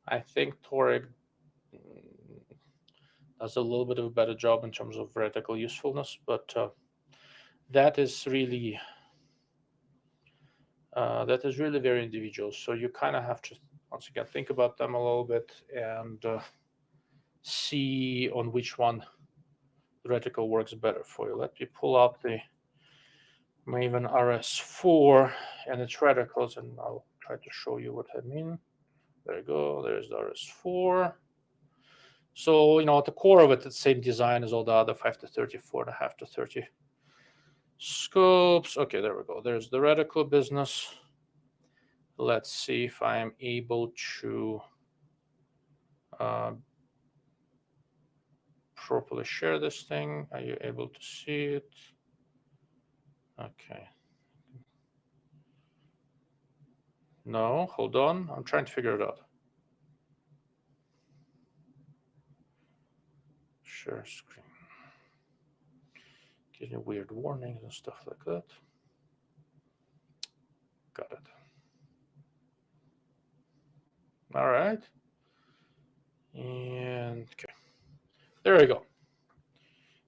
I think toric does a little bit of a better job in terms of reticle usefulness, but that is really very individual. So you kind of have to, once again, think about them a little bit and see on which one the reticle works better for you. Let me pull out the Maven RS4 and its reticles, and I'll try to show you what I mean. There you go. There's the RS4. So, at the core of it, it's the same design as all the other 5 to 30, 4.5 to 30 scopes. Okay, there we go. There's the reticle business. Let's see if I'm able to properly share this thing. Are you able to see it? Okay. No, hold on. I'm trying to figure it out. Share screen. Gives me weird warnings and stuff like that. Got it. All right. And okay. There we go.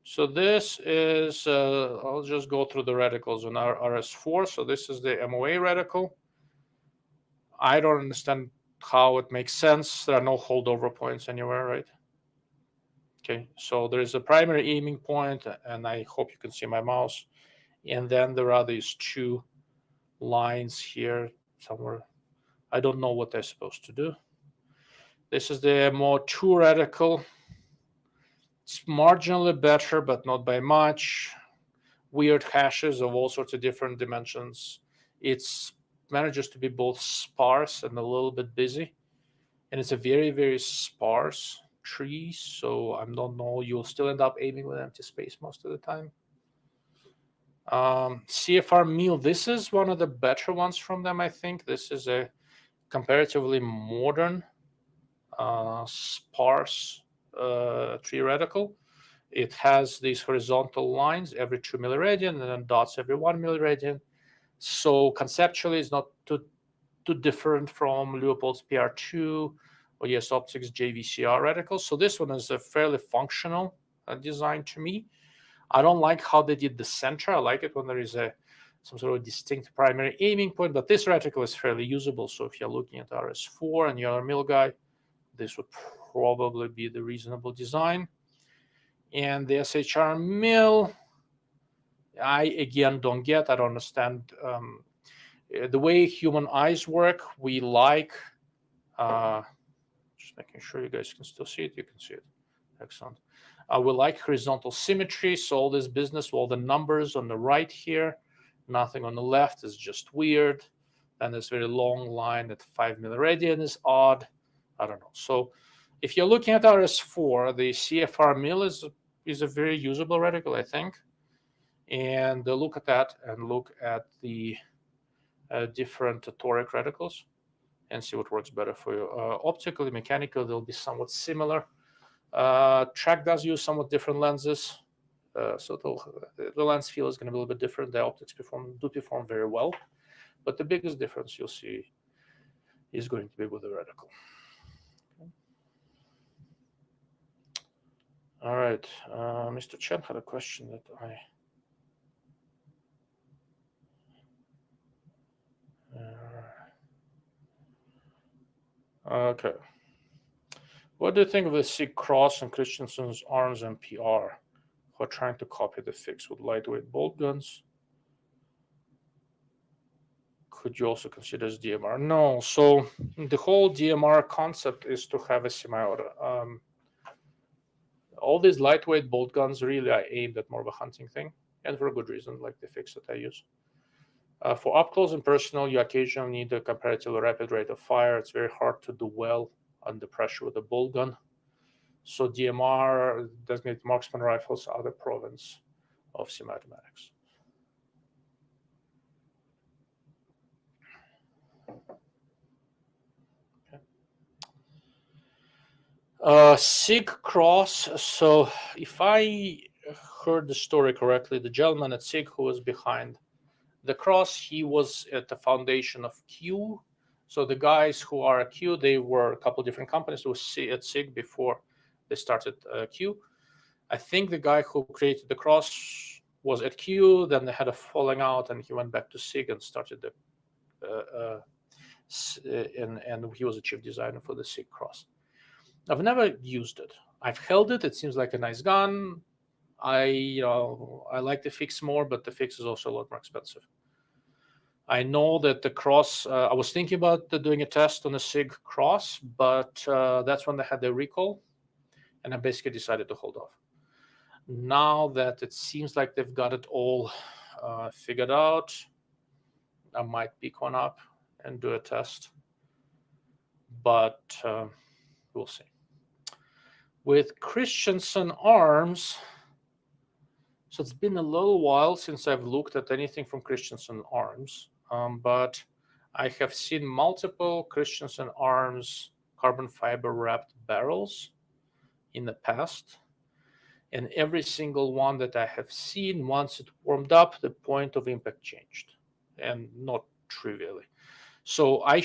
So this is, I'll just go through the reticles on our RS4. So this is the MOA reticle. I don't understand how it makes sense. There are no holdover points anywhere, right? Okay, so there is a primary aiming point, and I hope you can see my mouse. And then there are these two lines here somewhere. I don't know what they're supposed to do. This is the more true reticle. It's marginally better, but not by much. Weird hashes of all sorts of different dimensions. It manages to be both sparse and a little bit busy. And it's a very, very sparse tree, so I don't know. You'll still end up aiming with empty space most of the time. CFR Mill, this is one of the better ones from them, I think. This is a comparatively modern, sparse tree reticle. It has these horizontal lines every 2 milliradian and then dots every 1 milliradian. So conceptually, it's not too different from Leopold's PR2 or US Optics JVCR reticles. So this one is a fairly functional design to me. I don't like how they did the center. I like it when there is some sort of distinct primary aiming point, but this reticle is fairly usable. So if you're looking at RS4 and you're a mill guy, this would probably be the reasonable design. And the SHR mill, I again don't get. I don't understand the way human eyes work. We like, just making sure you guys can still see it. You can see it. Excellent. We like horizontal symmetry. So all this business, all the numbers on the right here, nothing on the left is just weird. And this very long line at 5 milliradian is odd. I don't know. So if you're looking at RS4, the CFR mill is a very usable reticle, I think. And look at that and look at the different toric reticles and see what works better for you. Optically, mechanically, they'll be somewhat similar. Track does use somewhat different lenses. So the lens feel is going to be a little bit different. The optics do perform very well. But the biggest difference you'll see is going to be with the reticle. Okay. All right. Mr. Chen had a question that I... Okay. What do you think of the SIG Cross and Christensen's arms and PR who are trying to copy the fix with lightweight bolt guns? Could you also consider as DMR? No. So the whole DMR concept is to have a semi-auto. All these lightweight bolt guns really are aimed at more of a hunting thing, and for a good reason, like the fix that I use. For up close and personal, you occasionally need a comparatively rapid rate of fire. It's very hard to do well under pressure with a bolt gun. So DMR, designated marksman rifles, are the province of semi-automatics. Okay. SIG Cross. So if I heard the story correctly, the gentleman at SIG who was behind the Cross, he was at the foundation of Q. So the guys who are at Q, they were a couple of different companies who were at SIG before they started Q. I think the guy who created the Cross was at Q, then they had a falling out, and he went back to SIG and started the and he was a chief designer for the SIG Cross. I've never used it. I've held it. It seems like a nice gun. I like the fix more, but the fix is also a lot more expensive. I know that the Cross, I was thinking about doing a test on the SIG Cross, but that's when they had their recall, and I basically decided to hold off. Now that it seems like they've got it all figured out, I might pick one up and do a test, but we'll see. With Christensen arms, so it's been a little while since I've looked at anything from Christensen arms, but I have seen multiple Christensen arms carbon fiber wrapped barrels in the past. And every single one that I have seen, once it warmed up, the point of impact changed, and not trivially. So I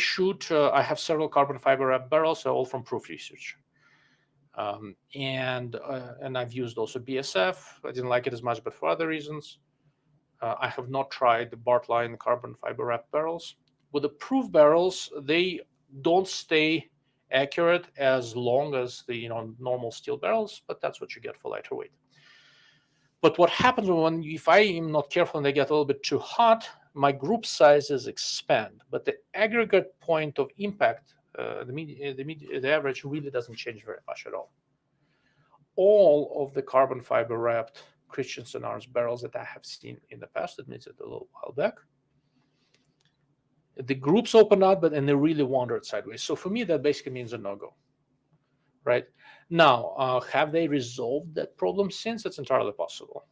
have several carbon fiber wrapped barrels, all from Proof Research. And I've used also BSF. I didn't like it as much, but for other reasons. I have not tried the Bartline carbon fiber wrapped barrels. with the proof barrels, they don't stay accurate as long as the normal steel barrels, but that's what you get for lighter weight. But what happens if I am not careful and they get a little bit too hot, my group sizes expand, but the aggregate point of impact, the average really doesn't change very much at all. All of the carbon fiber wrapped Christensen arms barrels that I have seen in the past, admittedly a little while back, the groups open up, and they really wandered sideways. So for me, that basically means a no-go. Right now, have they resolved that problem since? It's entirely possible.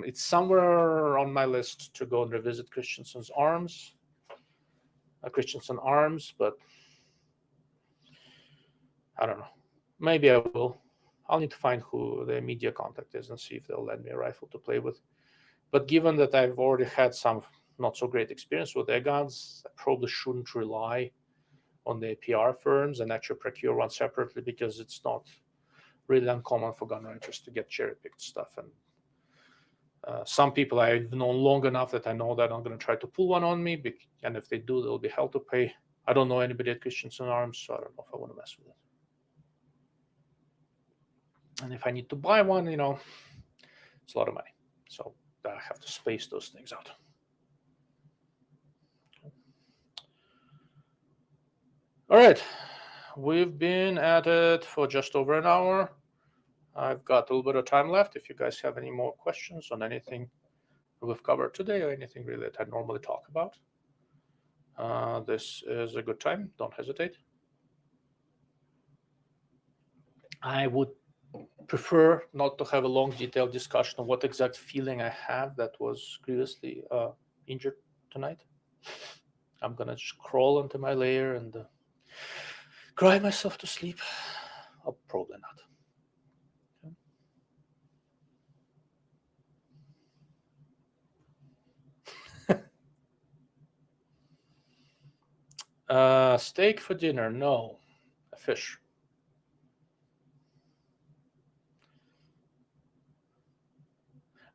It's somewhere on my list to go and revisit Christensen arms, but I don't know. Maybe I will. I'll need to find who the media contact is and see if they'll lend me a rifle to play with. But given that I've already had some not so great experience with their guns, I probably shouldn't rely on the PR firms and actually procure one separately, because it's not really uncommon for gun writers to get cherry-picked stuff. And some people I've known long enough that I know that I'm going to try to pull one on me, and if they do, there'll be hell to pay. I don't know anybody at Christensen Arms, so I don't know if I want to mess with it. And if I need to buy one, it's a lot of money. So I have to space those things out. All right, we've been at it for just over an hour. I've got a little bit of time left. If you guys have any more questions on anything we've covered today or anything really that I normally talk about, this is a good time. Don't hesitate. I would prefer not to have a long, detailed discussion of what exact feeling I have that was previously injured tonight. I'm going to just crawl into my lair and cry myself to sleep. I'll probably not. Steak for dinner? No, a fish.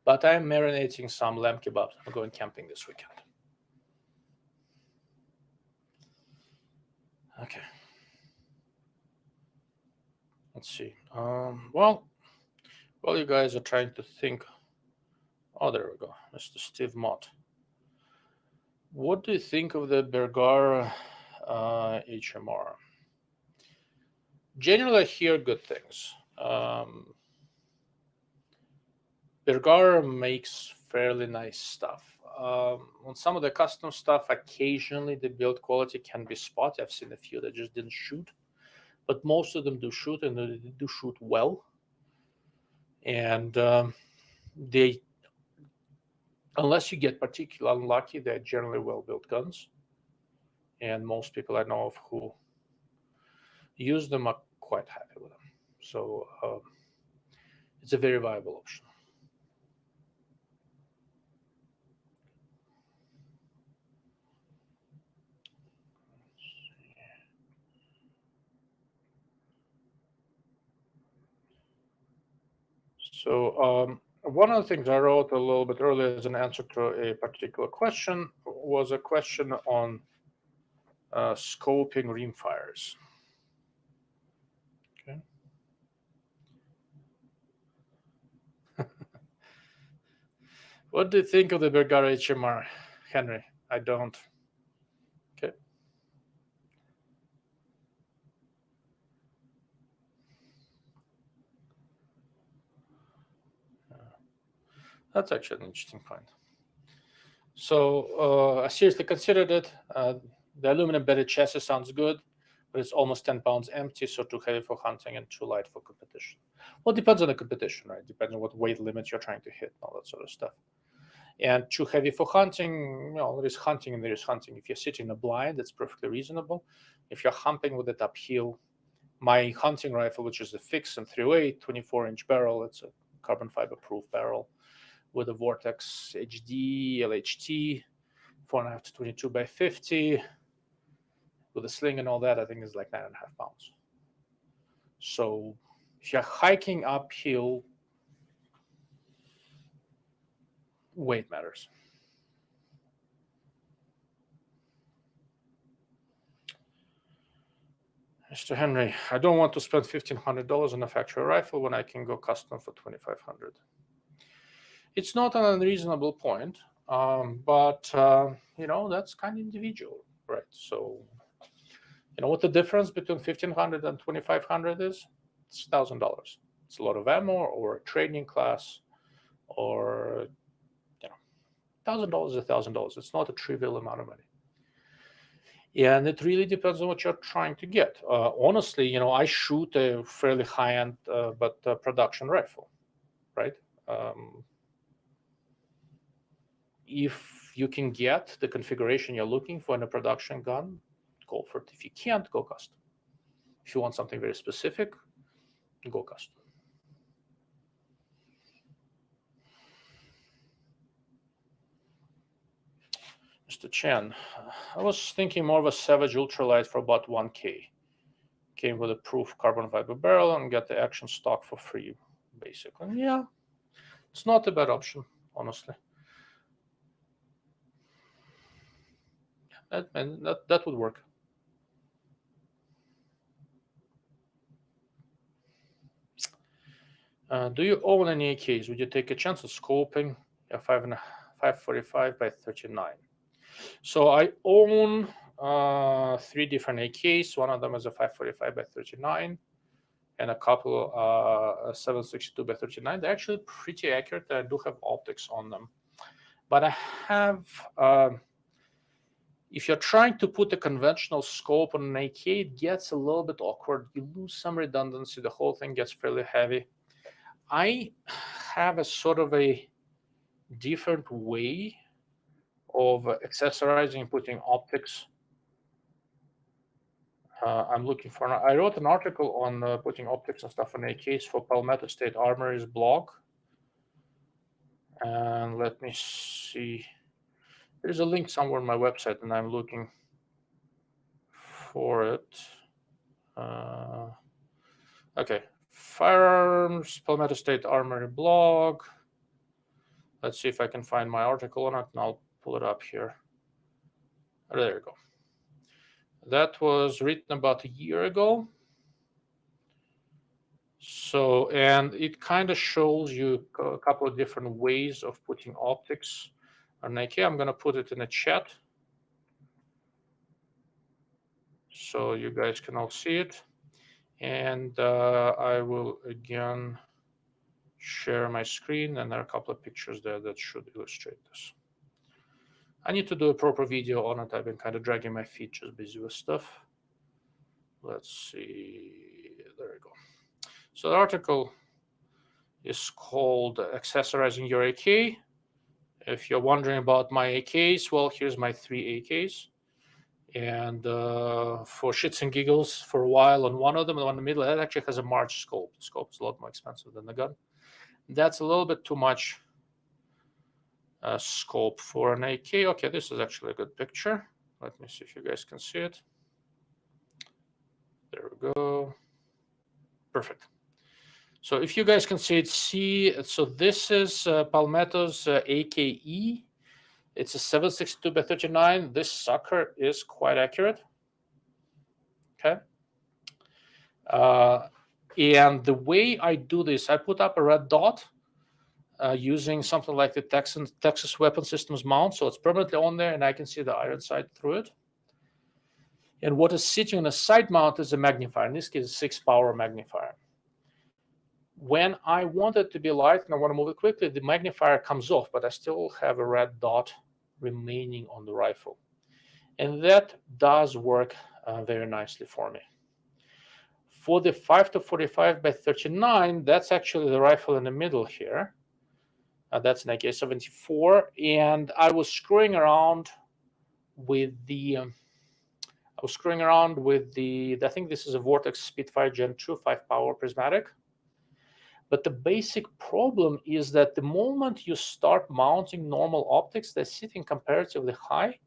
But I'm marinating some lamb kebabs. I'm going camping this weekend. Okay. Let's see. Well, you guys are trying to think. Oh, there we go. Mr. Steve Mott. What do you think of the Bergara HMR? Generally, I hear good things. Bergara makes fairly nice stuff. On some of the custom stuff, occasionally the build quality can be spotty. I've seen a few that just didn't shoot, but most of them do shoot, and they do shoot well. And they, unless you get particularly unlucky, they're generally well-built guns. And most people I know of who use them are quite happy with them. So it's a very viable option. So one of the things I wrote a little bit earlier as an answer to a particular question was a question on scoping rimfires. Okay. What do you think of the Bergara HMR, Henry? I don't. Okay. That's actually an interesting point. So I seriously considered it. The aluminum-bedded chassis sounds good, but it's almost 10 pounds empty, so too heavy for hunting and too light for competition. Well, it depends on the competition, right? Depends on what weight limit you're trying to hit and all that sort of stuff. And too heavy for hunting, there is hunting and there is hunting. If you're sitting in a blind, that's perfectly reasonable. If you're humping with it uphill, my hunting rifle, which is a fix and 308, 24-inch barrel, it's a carbon fiber proof barrel with a Vortex HD, LHT, 4.5 to 22 by 50, with a sling and all that, I think is like 9.5 pounds. So if you're hiking uphill, weight matters. Mr. Henry, I don't want to spend $1,500 on a factory rifle when I can go custom for $2,500. It's not an unreasonable point, but that's kind of individual, right? So, what the difference between $1,500 and $2,500 is? It's $1,000. It's a lot of ammo, or a training class, or $1,000 is $1,000. It's not a trivial amount of money. And it really depends on what you're trying to get. Honestly, I shoot a fairly high-end but production rifle, right? If you can get the configuration you're looking for in a production gun, go for it. If you can't, go custom. If you want something very specific, go custom. Mr. Chen, I was thinking more of a Savage Ultralight for about $1K. Came with a proof carbon fiber barrel and get the action stock for free, basically. Yeah, it's not a bad option, honestly. That would work. Do you own any AKs? Would you take a chance at scoping a 545 by 39? So I own 3 different AKs. One of them is a 545 by 39, and a couple 762 by 39. They're actually pretty accurate. I do have optics on them, but I have. If you're trying to put a conventional scope on an AK, it gets a little bit awkward. You lose some redundancy. The whole thing gets fairly heavy. I have a sort of a different way of accessorizing and putting optics. I'm looking for. I wrote an article on putting optics and stuff on AKs for Palmetto State Armory's blog. And let me see. There's a link somewhere on my website, and I'm looking for it. Okay, Firearms, Palmetto State Armory blog. Let's see if I can find my article on it, and I'll pull it up here. There you go. That was written about a year ago. So, and it kind of shows you a couple of different ways of putting optics on AK. I'm going to put it in a chat so you guys can all see it. And I will again share my screen, and there are a couple of pictures there that should illustrate this. I need to do a proper video on it. I've been kind of dragging my feet, just busy with stuff. Let's see. There we go. So the article is called Accessorizing Your AK. If you're wondering about my AKs, well, here's my 3 AKs. And for shits and giggles, for a while on one of them, the one in the middle, that actually has a March scope. The scope is a lot more expensive than the gun. That's a little bit too much scope for an AK. Okay, this is actually a good picture. Let me see if you guys can see it. There we go. Perfect. So if you guys can see it, so this is Palmetto's AKE. It's a 762 by 39. This sucker is quite accurate. Okay. And the way I do this, I put up a red dot using something like the Texas Weapon Systems mount. So it's permanently on there, and I can see the iron sight through it. And what is sitting on a side mount is a magnifier. In this case, a 6-power magnifier. When I want it to be light and I want to move it quickly, the magnifier comes off, but I still have a red dot remaining on the rifle. And that does work very nicely for me. For the 5-45 by 39, that's actually the rifle in the middle here. That's an AK-74. And I was screwing around with the, I think this is a Vortex Spitfire Gen 2 5-power prismatic. But the basic problem is that the moment you start mounting normal optics, they're sitting comparatively high.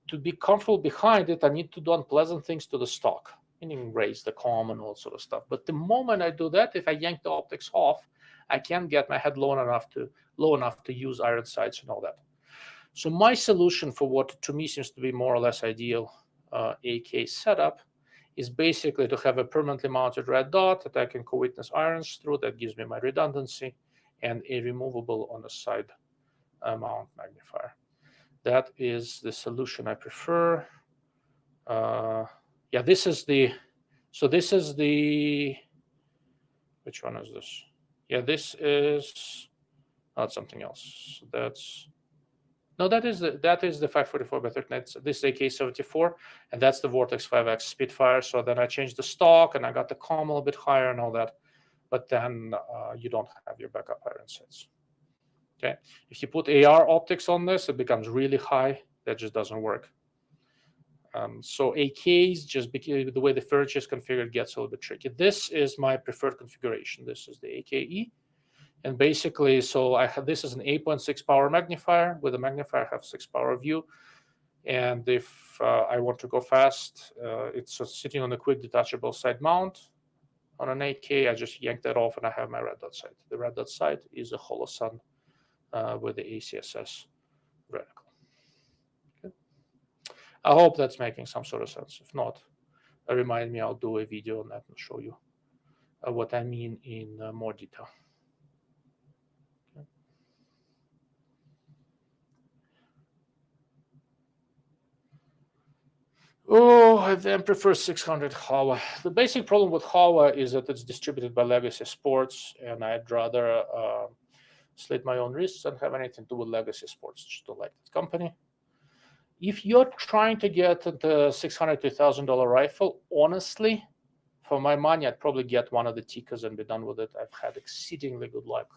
To be comfortable behind it, I need to do unpleasant things to the stock, meaning raise the comm and all sort of stuff. But the moment I do that, if I yank the optics off, I can't get my head low enough to use iron sights and all that. So my solution for what to me seems to be more or less ideal AK setup is basically to have a permanently mounted red dot that I can co-witness irons through. That gives me my redundancy, and a removable on the side mount magnifier. That is the solution I prefer. Yeah, this is the, so this is the, which one is this? Yeah, this is not something else. That's, no, that is the 544 by 39. This is AK-74, and that's the Vortex 5X Spitfire. So then I changed the stock, and I got the comm a little bit higher and all that. But then you don't have your backup iron sets. Okay, if you put AR optics on this, it becomes really high. That just doesn't work. So AKs, just because the way the furniture is configured, gets a little bit tricky. This is my preferred configuration. This is the AKE. And basically, so I have, this is an 8.6 power magnifier. With a magnifier, I have 6 power view. And if I want to go fast, it's sitting on a quick detachable side mount on an AK. I just yank that off and I have my red dot sight. The red dot sight is a Holosun with the ACSS reticle. Okay. I hope that's making some sort of sense. If not, remind me, I'll do a video on that and show you what I mean in more detail. Oh, I then prefer 600 Hawa. The basic problem with Hawa is that it's distributed by Legacy Sports, and I'd rather slit my own wrists than have anything to do with Legacy Sports. Just don't like that company. If you're trying to get the $600 to $1,000 rifle, honestly, for my money, I'd probably get one of the Tikas and be done with it. I've had exceedingly good luck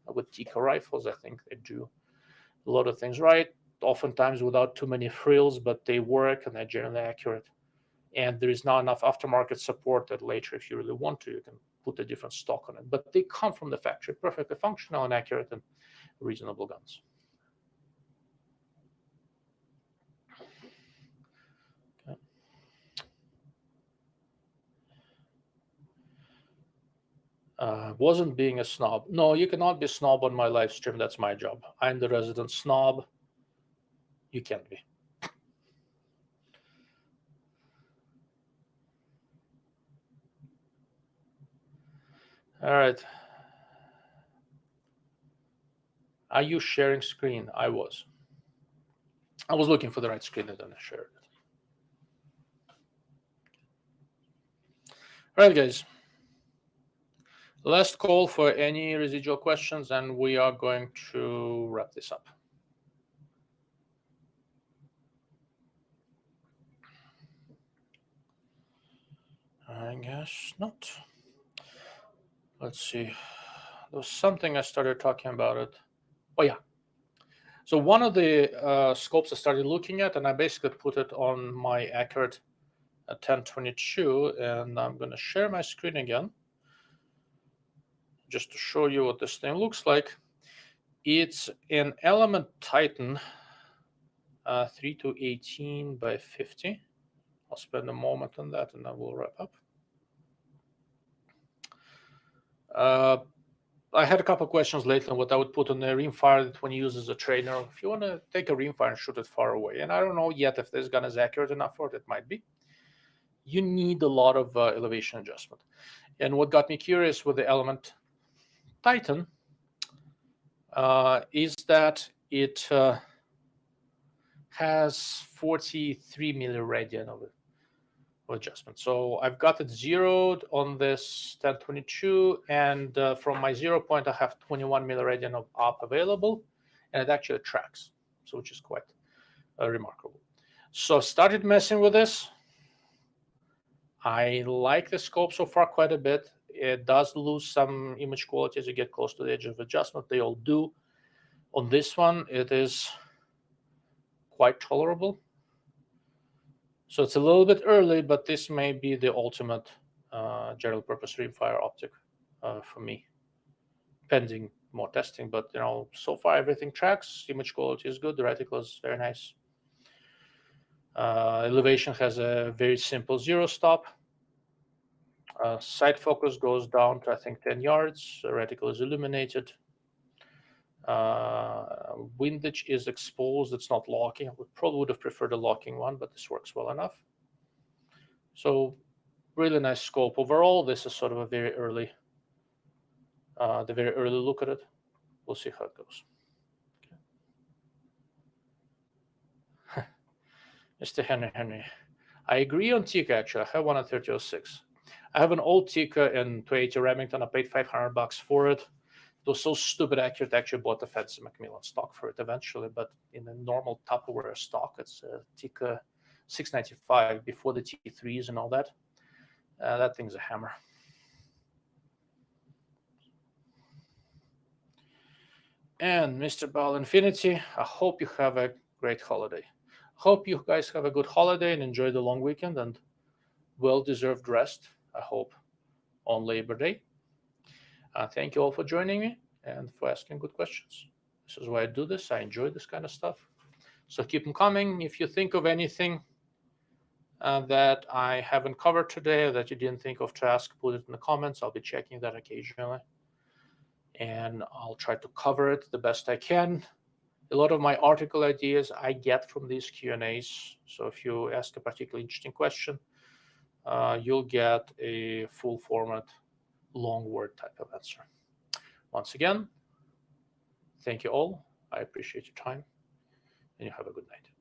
with Tika rifles. I think they do a lot of things right, oftentimes without too many frills, but they work and they're generally accurate. And there is not enough aftermarket support that later, if you really want to, you can put a different stock on it. But they come from the factory, perfectly functional and accurate and reasonable guns. Okay. Wasn't being a snob. No, you cannot be a snob on my live stream. That's my job. I'm the resident snob. You can't be. All right. Are you sharing screen? I was. I was looking for the right screen and then I shared it. All right, guys. Last call for any residual questions, and we are going to wrap this up. I guess not. Let's see. There was something I started talking about it. Oh, yeah. So one of the scopes I started looking at, and I basically put it on my accurate 1022, and I'm going to share my screen again just to show you what this thing looks like. It's an Element Titan 3-18 by 50. I'll spend a moment on that, and then we'll wrap up. I had a couple of questions lately on what I would put on a rimfire that when you use as a trainer. If you want to take a rimfire and shoot it far away, and I don't know yet if this gun is accurate enough for it, it might be. You need a lot of elevation adjustment. And what got me curious with the Element Titan is that it has 43 milliradian of adjustment. So I've got it zeroed on this 1022, and from my 0 point, I have 21 milliradian of up available, and it actually tracks, so which is quite remarkable. So started messing with this. I like the scope so far quite a bit. It does lose some image quality as you get close to the edge of adjustment. They all do. On this one, it is quite tolerable. So it's a little bit early, but this may be the ultimate general purpose rimfire optic for me, pending more testing. But you know, so far everything tracks. Image quality is good. The reticle is very nice. Elevation has a very simple zero stop. Sight focus goes down to I think 10 yards. The reticle is illuminated. Windage is exposed. It's not locking. I probably would have preferred a locking one, but this works well enough. So Really nice scope overall. This is sort of a very early, the very early look at it. We'll see how it goes. Okay. Mr. Henry. I agree on Tika, actually. I have one at 3006. I have an old Tika in 280 Remington. I paid $500 for it. It was so stupid accurate. I actually bought the Fancy Macmillan stock for it eventually, but in a normal Tupperware stock, it's a Tika 695 before the T3s and all that. That thing's a hammer. And Mr. Ball Infinity, I hope you have a great holiday. Hope you guys have a good holiday and enjoy the long weekend and well-deserved rest, I hope, on Labor Day. Thank you all for joining me and for asking good questions. This is why I do this. I enjoy this kind of stuff. So keep them coming. If you think of anything that I haven't covered today or that you didn't think of to ask, put it in the comments. I'll be checking that occasionally. And I'll try to cover it the best I can. A lot of my article ideas I get from these Q&As. So if you ask a particularly interesting question, you'll get a full format, long word type of answer. Once again, thank you all. I appreciate your time, and you have a good night.